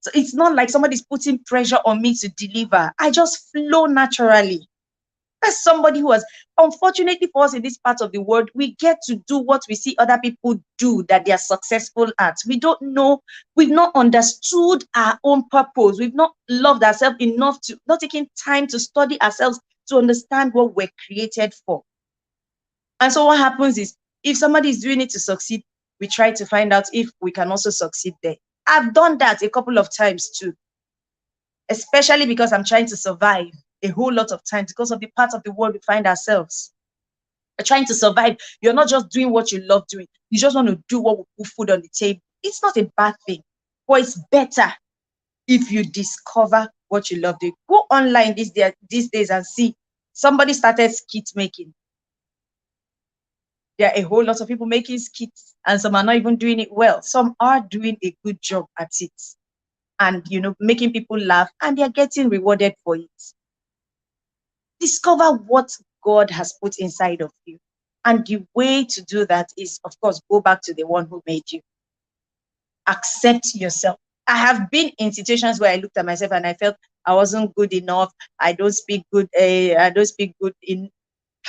So it's not like somebody's putting pressure on me to deliver. I just flow naturally. As somebody who has, unfortunately for us in this part of the world, we get to do what we see other people do that they are successful at. We don't know, we've not understood our own purpose. We've not loved ourselves enough to, not taking time to study ourselves to understand what we're created for. And so what happens is, if somebody is doing it to succeed, we try to find out if we can also succeed there. I've done that a couple of times too, especially because I'm trying to survive a whole lot of times because of the part of the world we find ourselves. We're trying to survive. You're not just doing what you love doing. You just want to do what will put food on the table. It's not a bad thing, but it's better if you discover what you love doing. Go online these days and see somebody started skit making. There are a whole lot of people making skits, and some are not even doing it well. Some are doing a good job at it, and making people laugh, and they're getting rewarded for it. Discover what God has put inside of you. And the way to do that is, of course, go back to the one who made you. Accept yourself. I have been in situations where I looked at myself and I felt I wasn't good enough. I don't speak good. I don't speak good in.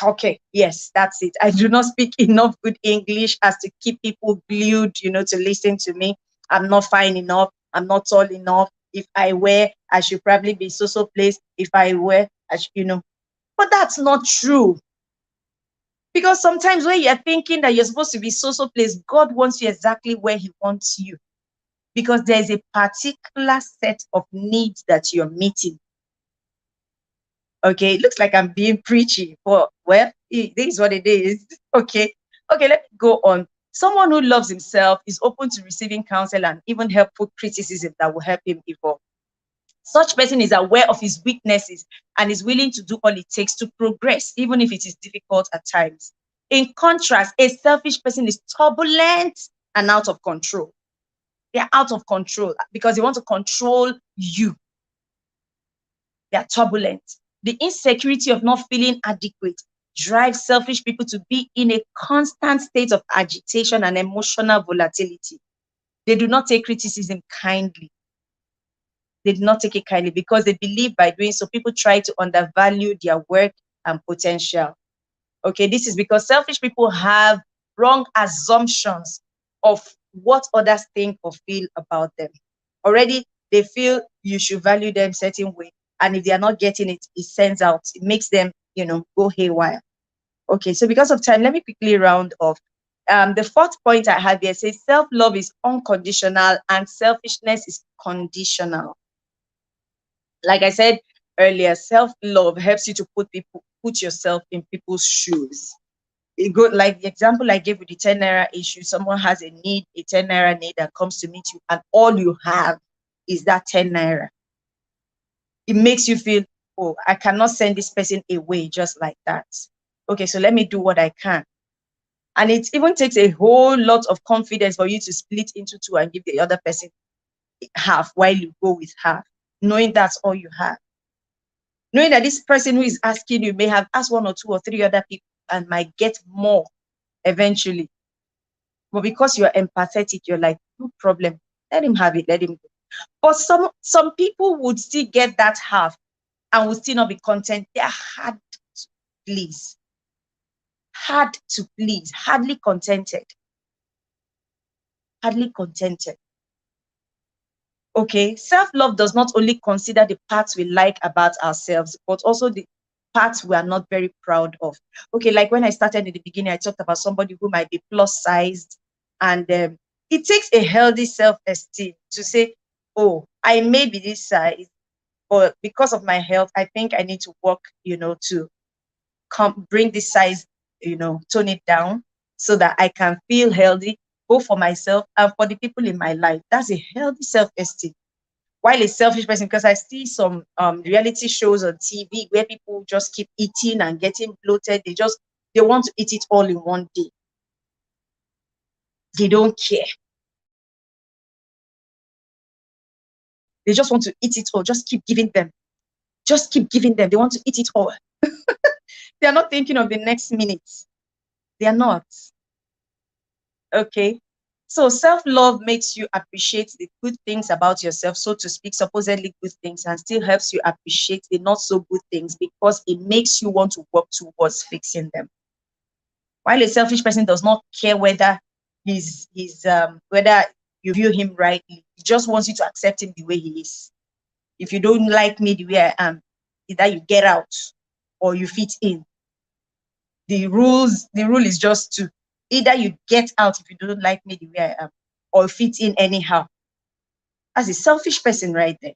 Okay, yes, that's it. I do not speak enough good English as to keep people glued, to listen to me. I'm not fine enough. I'm not tall enough. If I wear, I should probably be so place. If I wear, I should, But that's not true. Because sometimes when you're thinking that you're supposed to be so place, God wants you exactly where he wants you. Because there's a particular set of needs that you're meeting. Okay, it looks like I'm being preachy, but well, this is what it is. Okay, let me go on. Someone who loves himself is open to receiving counsel and even helpful criticism that will help him evolve. Such person is aware of his weaknesses and is willing to do all it takes to progress, even if it is difficult at times. In contrast, a selfish person is turbulent and out of control. They're out of control because they want to control you. They're turbulent. The insecurity of not feeling adequate drives selfish people to be in a constant state of agitation and emotional volatility. They do not take criticism kindly. They do not take it kindly because they believe by doing so, people try to undervalue their work and potential. Okay, this is because selfish people have wrong assumptions of what others think or feel about them. Already, they feel you should value them certain way. And if they are not getting it, it sends out, it makes them, go haywire. Okay, so because of time, let me quickly round off. The fourth point I have here says self-love is unconditional and selfishness is conditional. Like I said earlier, self-love helps you to put yourself in people's shoes. It go like the example I gave with the 10 naira issue. Someone has a need, a 10 naira need that comes to meet you, and all you have is that 10 naira. It makes you feel, oh, I cannot send this person away just like that. Okay, so let me do what I can. And it even takes a whole lot of confidence for you to split into two and give the other person half while you go with half, knowing that's all you have. Knowing that this person who is asking you may have asked one or two or three other people and might get more eventually. But because you're empathetic, you're like, no problem, let him have it, let him go. But some people would still get that half and would still not be content. They're hard to please. Hard to please, hardly contented. Hardly contented. Okay, self-love does not only consider the parts we like about ourselves, but also the parts we are not very proud of. Okay, like when I started in the beginning, I talked about somebody who might be plus sized, and it takes a healthy self-esteem to say, oh, I may be this size, but because of my health, I think I need to work, to bring this size, tone it down so that I can feel healthy, both for myself and for the people in my life. That's a healthy self-esteem. While a selfish person, because I see some reality shows on TV where people just keep eating and getting bloated. They want to eat it all in one day. They don't care. They just want to eat it all. Just keep giving them. Just keep giving them. They want to eat it all. They are not thinking of the next minute. They are not. Okay. So self-love makes you appreciate the good things about yourself, so to speak, supposedly good things, and still helps you appreciate the not so good things because it makes you want to work towards fixing them. While a selfish person does not care whether whether you view him rightly, he just wants you to accept him the way he is. If you don't like me the way I am, either you get out or you fit in. The rule is just to either you get out if you don't like me the way I am, or fit in anyhow. That's a selfish person right there.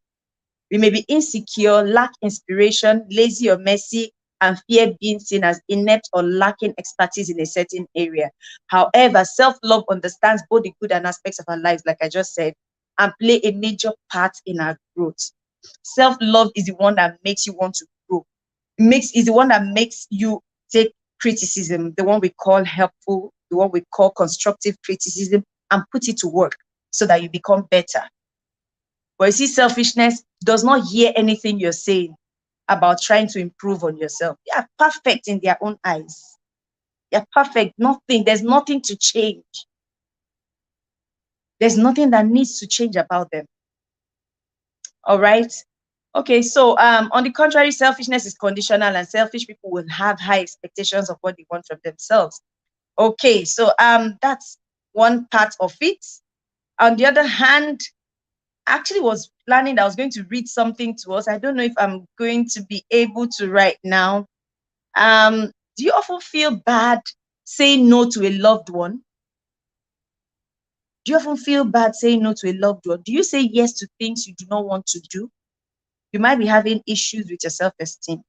We may be insecure, lack inspiration, lazy or messy, and fear being seen as inept or lacking expertise in a certain area. However, self-love understands both the good and aspects of our lives, like I just said, and play a major part in our growth. Self-love is the one that makes you want to grow. Is the one that makes you take criticism, the one we call helpful, the one we call constructive criticism, and put it to work so that you become better. But you see, selfishness does not hear anything you're saying about trying to improve on yourself. They are perfect in their own eyes. They're perfect. Nothing. There's nothing to change. There's nothing that needs to change about them. All right. Okay, so on the contrary, selfishness is conditional, and selfish people will have high expectations of what they want from themselves. Okay, so that's one part of it. On the other hand, I actually was planning that I was going to read something to us. I don't know if I'm going to be able to right now. Do you often feel bad saying no to a loved one? Do you often feel bad saying no to a loved one? Do you say yes to things you do not want to do? You might be having issues with your self-esteem.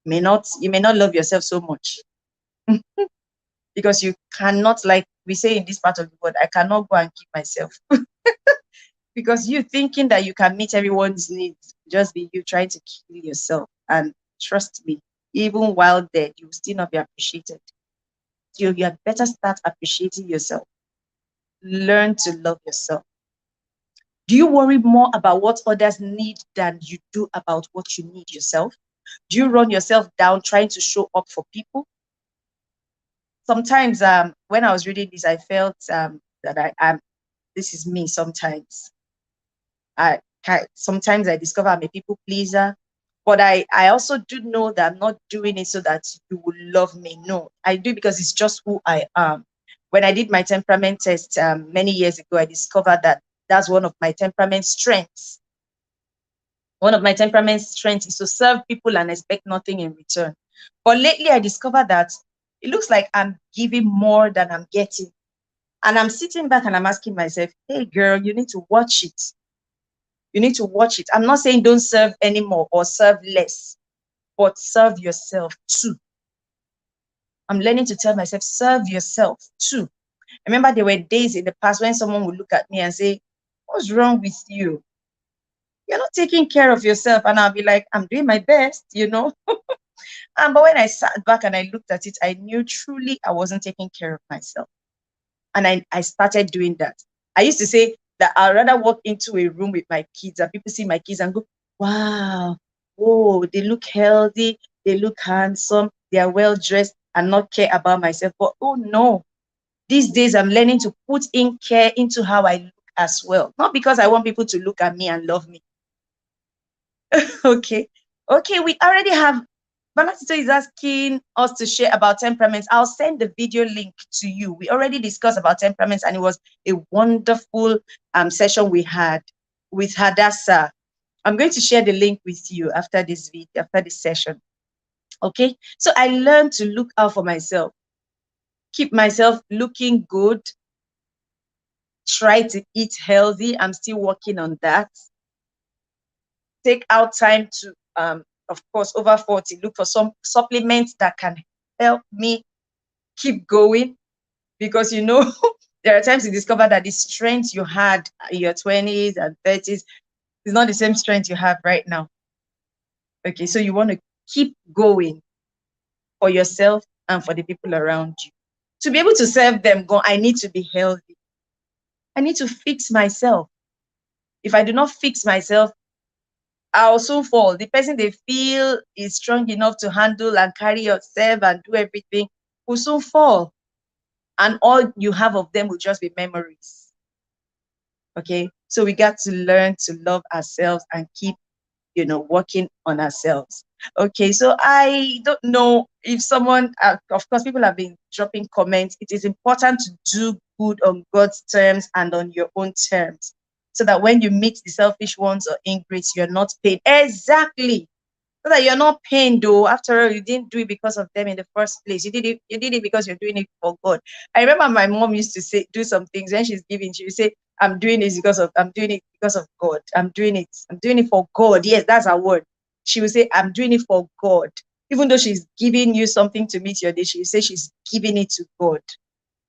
You may not love yourself so much because you cannot, like we say in this part of the world, I cannot go and keep myself. Because you thinking that you can meet everyone's needs, just be you trying to kill yourself. And trust me, even while dead, you will still not be appreciated. You had better start appreciating yourself. Learn to love yourself. Do you worry more about what others need than you do about what you need yourself? Do you run yourself down trying to show up for people? Sometimes when I was reading this, I felt that I am, this is me sometimes. Sometimes I discover I'm a people pleaser, but I also do know that I'm not doing it so that you will love me. No, I do because it's just who I am. When I did my temperament test many years ago, I discovered that that's one of my temperament strengths. One of my temperament strengths is to serve people and expect nothing in return. But lately I discovered that it looks like I'm giving more than I'm getting. And I'm sitting back and I'm asking myself, hey girl, you need to watch it. You need to watch it. I'm not saying don't serve anymore or serve less, but serve yourself too. I'm learning to tell myself, serve yourself too. I remember there were days in the past when someone would look at me and say, what's wrong with you? You're not taking care of yourself. And I'll be like, I'm doing my best, you know. But when I sat back and I looked at it, I knew truly I wasn't taking care of myself. And I started doing that. I used to say that I'd rather walk into a room with my kids and people see my kids and go, wow, oh, they look healthy, they look handsome, they are well dressed, and not care about myself. But oh no, these days I'm learning to put in care into how I look as well. Not because I want people to look at me and love me. Okay. Okay, we already have Banatito is asking us to share about temperaments. I'll send the video link to you. We already discussed about temperaments, and it was a wonderful session we had with Hadassah. I'm going to share the link with you after this video, after this session. Okay, so I learned to look out for myself, keep myself looking good, try to eat healthy. I'm still working on that. Take out time to of course, over 40, look for some supplements that can help me keep going. Because, you know, there are times you discover that the strength you had in your 20s and 30s is not the same strength you have right now. Okay, so you want to keep going for yourself and for the people around you. To be able to serve them, I need to be healthy. I need to fix myself. If I do not fix myself, I'll soon fall. The person they feel is strong enough to handle and carry yourself and do everything will soon fall. And all you have of them will just be memories. Okay. So we got to learn to love ourselves and keep, working on ourselves. Okay. So I don't know if someone, of course, people have been dropping comments. It is important to do good on God's terms and on your own terms, so that when you meet the selfish ones or ingrates, you're not paid. Exactly. So that you're not pained, though. After all, you didn't do it because of them in the first place. You did it because you're doing it for God. I remember my mom used to say, do some things when she's giving, she would say, I'm doing it because of God. I'm doing it for God. Yes, that's her word. She would say, I'm doing it for God. Even though she's giving you something to meet your day, she would say she's giving it to God.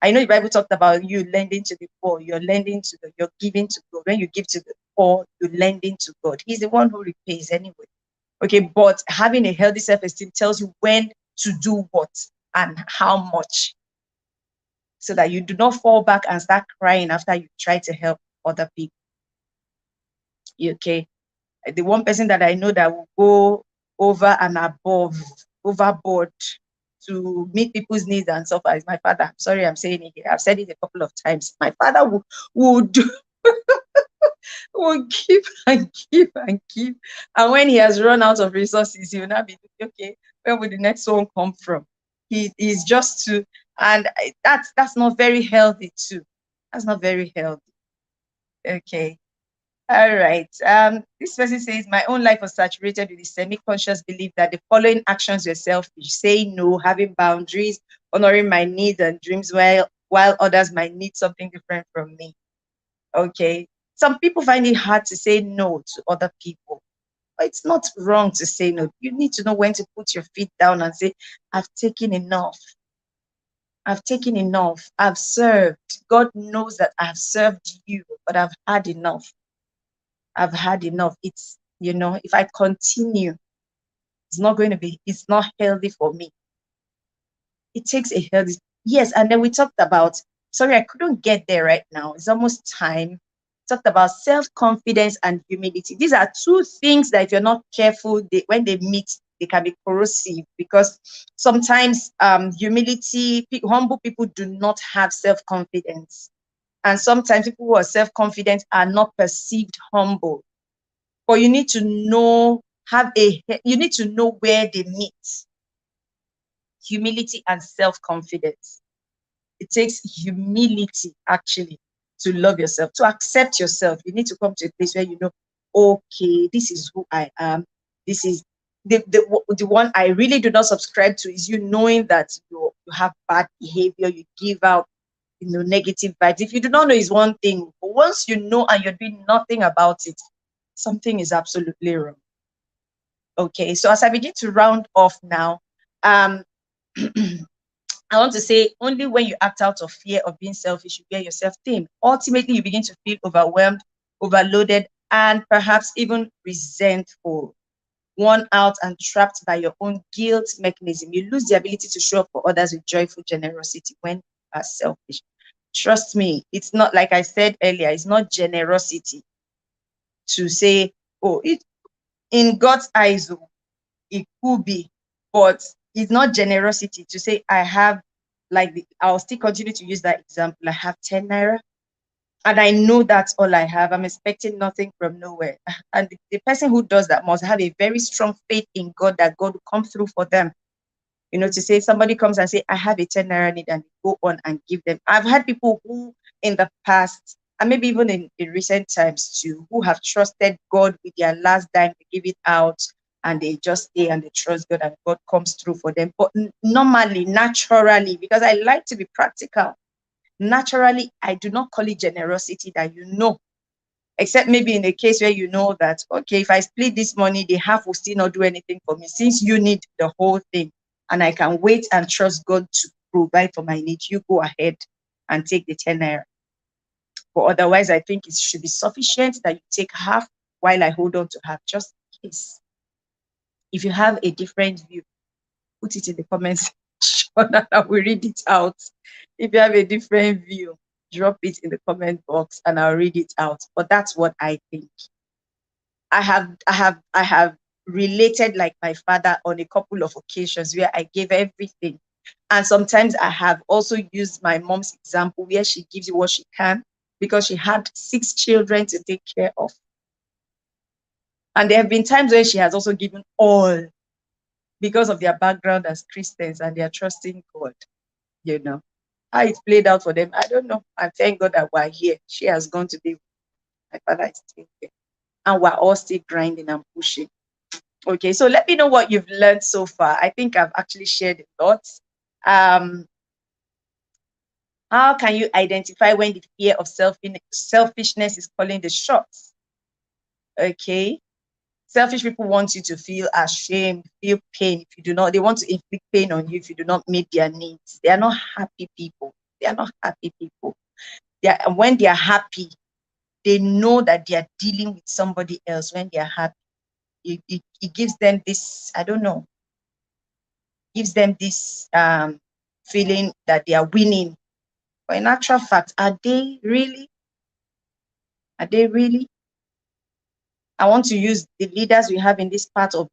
I know the Bible talked about you lending to the poor, you're giving to God. When you give to the poor, you're lending to God. He's the one who repays anyway. Okay, but having a healthy self-esteem tells you when to do what and how much, so that you do not fall back and start crying after you try to help other people. Okay, the one person that I know that will go over and overboard to meet people's needs and so far is my father. I'm sorry, I'm saying it here. I've said it a couple of times. My father would will give and give and give. And when he has run out of resources, he will not be okay. Where will the next one come from? He is just too, and that's not very healthy too. That's not very healthy. Okay. All right. This person says, my own life was saturated with the semi-conscious belief that the following actions were selfish: saying no, having boundaries, honoring my needs and dreams, while others might need something different from me. Okay. Some people find it hard to say no to other people. But it's not wrong to say no. You need to know when to put your feet down and say, I've taken enough. I've taken enough. I've served. God knows that I've served you, but I've had enough. I've had enough. If I continue, it's not healthy for me. It takes a healthy, yes. And then we talked about, sorry, I couldn't get there right now. It's almost time. Talked about self-confidence and humility. These are two things that if you're not careful, when they meet, they can be corrosive, because sometimes humble people do not have self-confidence. And sometimes people who are self-confident are not perceived humble. But you need to know, you need to know where they meet, humility and self-confidence. It takes humility, actually, to love yourself, to accept yourself. You need to come to a place where you know, okay, this is who I am. This is the one I really do not subscribe to, is you knowing that you have bad behavior, you give out negative vibes. If you do not know, is one thing. But once you know and you're doing nothing about it, something is absolutely wrong. Okay, so as I begin to round off now, um I want to say, only when you act out of fear of being selfish, you get yourself tamed. Ultimately, you begin to feel overwhelmed, overloaded, and perhaps even resentful, worn out, and trapped by your own guilt mechanism. You lose the ability to show up for others with joyful generosity when you are selfish. Trust me, it's not, like I said earlier, it's not generosity to say, oh, in God's eyes, it could be, but it's not generosity to say, I have, I'll still continue to use that example. I have 10 naira and I know that's all I have. I'm expecting nothing from nowhere. And the person who does that must have a very strong faith in God that God will come through for them. To say somebody comes and say, I have a 10 naira need, and go on and give them. I've had people who in the past, and maybe even in recent times too, who have trusted God with their last dime to give it out, and they just stay and they trust God and God comes through for them. But normally, naturally, because I like to be practical, naturally, I do not call it generosity, that except maybe in a case where you know that, okay, if I split this money, the half will still not do anything for me. Since you need the whole thing, and I can wait and trust God to provide for my needs, you go ahead and take the 10 naira. But otherwise, I think it should be sufficient that you take half while I hold on to half, just in case. If you have a different view, put it in the comments section and I will read it out. If you have a different view, drop it in the comment box and I'll read it out. But that's what I think. I have related like my father on a couple of occasions where I gave everything. And sometimes I have also used my mom's example where she gives you what she can because she had 6 children to take care of. And there have been times when she has also given all because of their background as Christians and they are trusting God. You know, how it played out for them, I don't know. And thank God that we're here. She has gone to be, my father is still here. And we're all still grinding and pushing. Okay, so let me know what you've learned so far. I think I've actually shared a lot. Um, how can you identify when the fear of selfishness is calling the shots? Okay, selfish people want you to feel ashamed, feel pain if you do not. They want to inflict pain on you if you do not meet their needs. They are not happy people. They are not happy people. And when they are happy, they know that they are dealing with somebody else. When they are happy, it gives them this, I don't know, gives them this feeling that they are winning. But in actual fact, are they really? Are they really? I want to use the leaders we have in this part of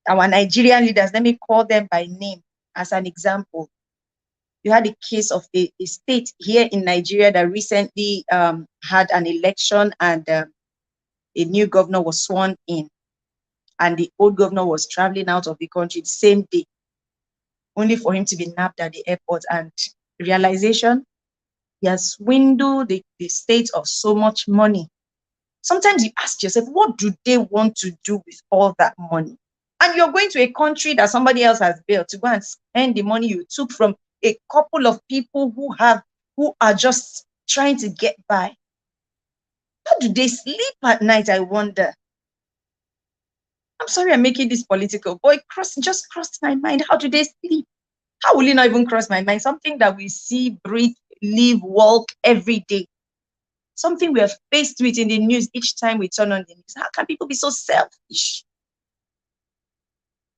our Nigerian leaders. Let me call them by name as an example. You had a case of a state here in Nigeria that recently had an election and a new governor was sworn in. And the old governor was traveling out of the country the same day, only for him to be nabbed at the airport. And realization, he has swindled the state of so much money. Sometimes you ask yourself, what do they want to do with all that money? And you're going to a country that somebody else has built to go and spend the money you took from a couple of people who are just trying to get by. How do they sleep at night, I wonder? I'm sorry I'm making this political, but it just crossed my mind. How do they sleep? How will it not even cross my mind? Something that we see, breathe, live, walk every day. Something we are faced with in the news each time we turn on the news. How can people be so selfish?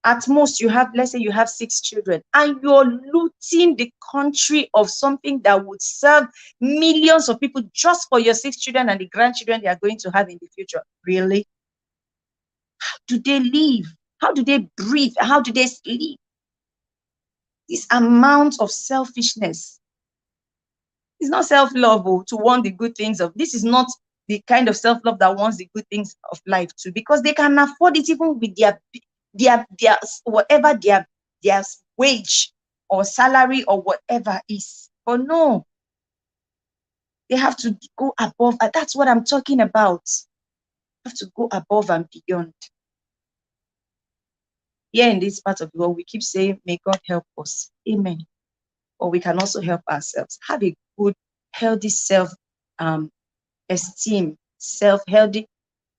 At most, you have, let's say you have 6 children and you're looting the country of something that would serve millions of people just for your 6 children and the grandchildren they are going to have in the future. Really? How do they live? How do they breathe? How do they sleep? This amount of selfishness. It's not self-love to want the good things of this is not the kind of self-love that wants the good things of life too, because they can afford it even with their whatever their wage or salary or whatever is. But no, they have to go above. And that's what I'm talking about. Have to go above and beyond. Here in this part of the world, we keep saying, may God help us. Amen. Or we can also help ourselves. Have a good, healthy self esteem, healthy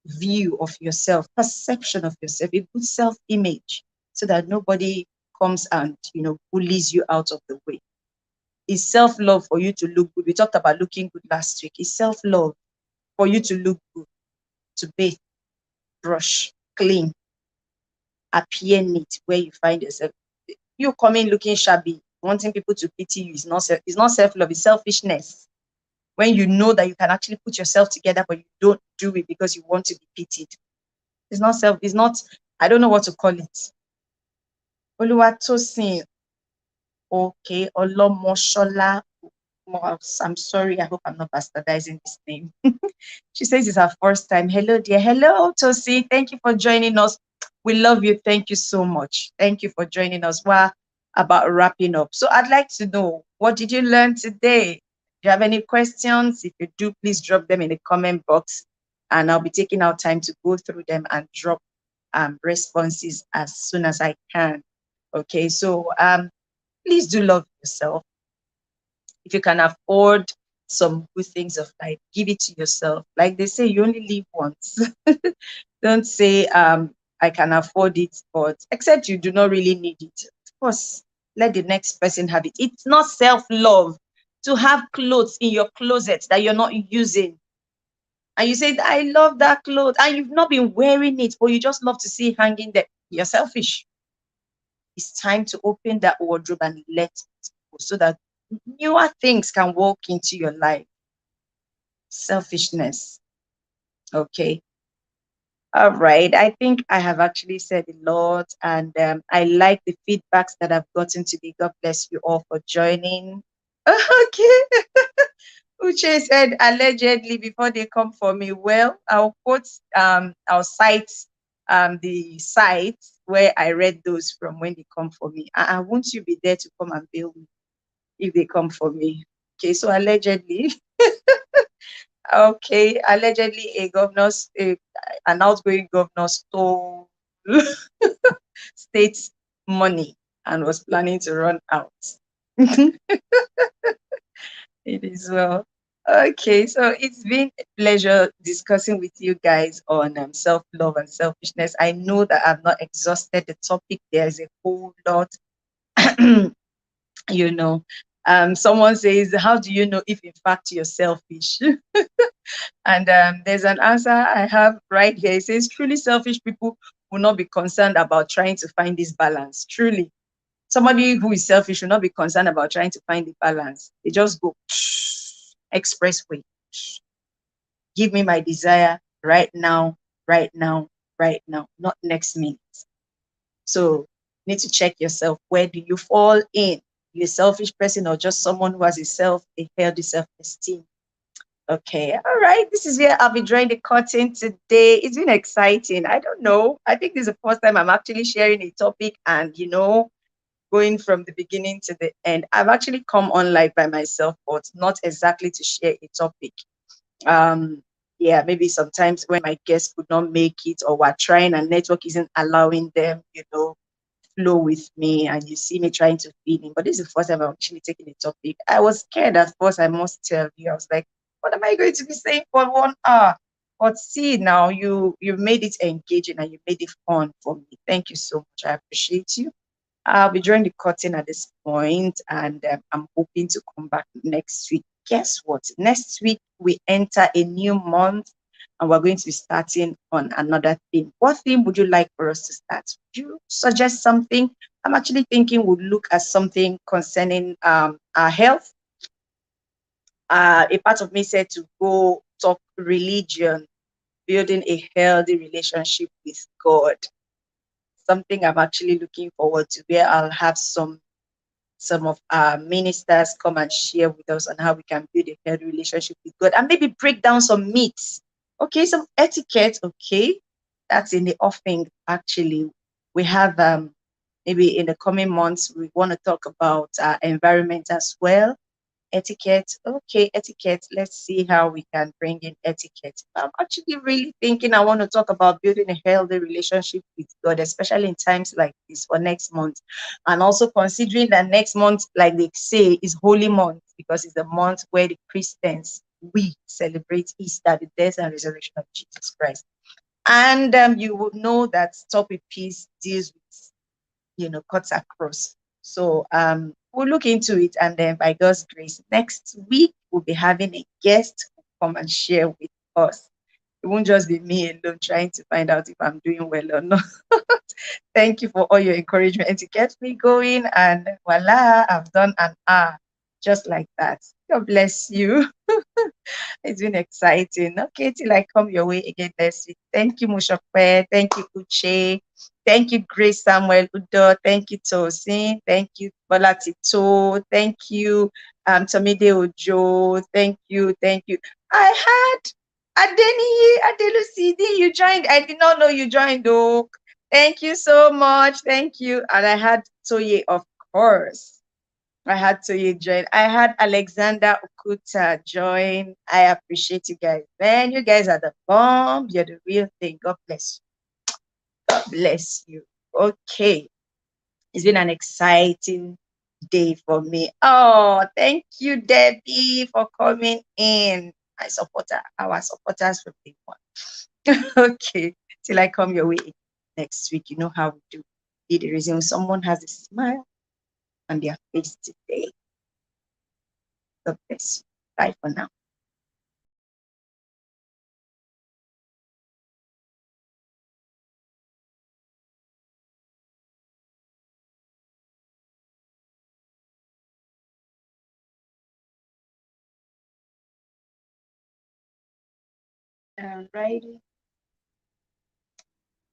view of yourself, perception of yourself, a good self-image, so that nobody comes and bullies you out of the way. It's self-love for you to look good. We talked about looking good last week. It's self-love for you to look good, to bathe, brush, clean, appear neat where you find yourself. You coming looking shabby, wanting people to pity you is not self-love, it's selfishness. When you know that you can actually put yourself together, but you don't do it because you want to be pitied. It's not, I don't know what to call it. Oluwatosin, okay, Olomoshola. I'm sorry, I hope I'm not bastardizing this name. She says it's her first time. Hello, dear. Hello, Tosi. Thank you for joining us. We love you. Thank you so much. Thank you for joining us. We're about wrapping up. So I'd like to know, what did you learn today? Do you have any questions? If you do, please drop them in the comment box, and I'll be taking our time to go through them and drop responses as soon as I can. Okay, so please do love yourself. If you can afford some good things of life, give it to yourself. Like they say, you only live once. Don't say, I can afford it, but except you do not really need it. Of course, let the next person have it. It's not self-love to have clothes in your closet that you're not using. And you say, I love that clothes, and you've not been wearing it, but you just love to see it hanging there. You're selfish. It's time to open that wardrobe and let it go so that newer things can walk into your life. Selfishness. Okay. All right. I think I have actually said a lot, and I like the feedbacks that I've gotten today. God bless you all for joining. Okay. Uche said allegedly before they come for me. Well, I'll cite the sites where I read those from when they come for me. Won't you be there to come and bail me if they come for me? Okay, so allegedly, okay, allegedly an outgoing governor stole state money and was planning to run out. It is well. Okay, so it's been a pleasure discussing with you guys on self-love and selfishness. I know that I've not exhausted the topic. There's a whole lot, you know. Someone says, how do you know if in fact you're selfish? And there's an answer I have right here. It says, truly selfish people will not be concerned about trying to find this balance. Truly, somebody who is selfish will not be concerned about trying to find the balance. They just go expressway. Give me my desire right now, right now, right now, not next minute. So you need to check yourself. Where do you fall in? You a selfish person or just someone who has a healthy self-esteem? Okay, all right. This is where I'll be drawing the curtain today. It's been exciting. I don't know. I think this is the first time I'm actually sharing a topic and, going from the beginning to the end. I've actually come on live by myself, but not exactly to share a topic. Um, yeah, maybe sometimes when my guests could not make it or we're trying and network isn't allowing them, flow with me and you see me trying to feed in. But this is the first time I'm actually taking a topic. I was scared at first, I must tell you. I was like, what am I going to be saying for 1 hour? But see now you made it engaging and you made it fun for me. Thank you so much. I appreciate you. I'll be drawing the curtain at this point, and I'm hoping to come back next week. Guess what? Next week we enter a new month, and we're going to be starting on another theme. What theme would you like for us to start? Would you suggest something? I'm actually thinking we'll look at something concerning our health. A part of me said to go talk religion, building a healthy relationship with God. Something I'm actually looking forward to, where I'll have some of our ministers come and share with us on how we can build a healthy relationship with God and maybe break down some myths. Okay, some etiquette. Okay, that's in the offing. Actually, we have maybe in the coming months we want to talk about environment as well. Etiquette. Okay, etiquette. Let's see how we can bring in etiquette. I'm actually really thinking I want to talk about building a healthy relationship with God, especially in times like this for next month. And also considering that next month, like they say, is Holy Month because it's the month where the Christians, we celebrate Easter, the death and resurrection of Jesus Christ. And you would know that Stop with Peace deals with, cuts across. So we'll look into it, and then by God's grace, next week we'll be having a guest who come and share with us. It won't just be me alone trying to find out if I'm doing well or not. Thank you for all your encouragement to get me going, and voila, I've done an hour just like that. God bless you. It's been exciting. Okay, till I come your way again next week. Thank you, Mushokwe. Thank you, Uche. Thank you, Grace Samuel Udo. Thank you, Tosin. Thank you, Bola Tito. Thank you, Tomide Ojo. Thank you. Thank you. I had Adeni Adelusidi. You joined. I did not know you joined, though. Thank you so much. Thank you. And I had Toye, of course. I had to join. I had Alexander Okuta join. I appreciate you guys. Man, you guys are the bomb. You're the real thing. God bless you. God bless you. Okay. It's been an exciting day for me. Oh, thank you, Debbie, for coming in. My supporter, our supporters from day one. Okay. Till I come your way next week. You know how we do. Be the reason someone has a smile on their face today. God bless you. Bye for now. Righty.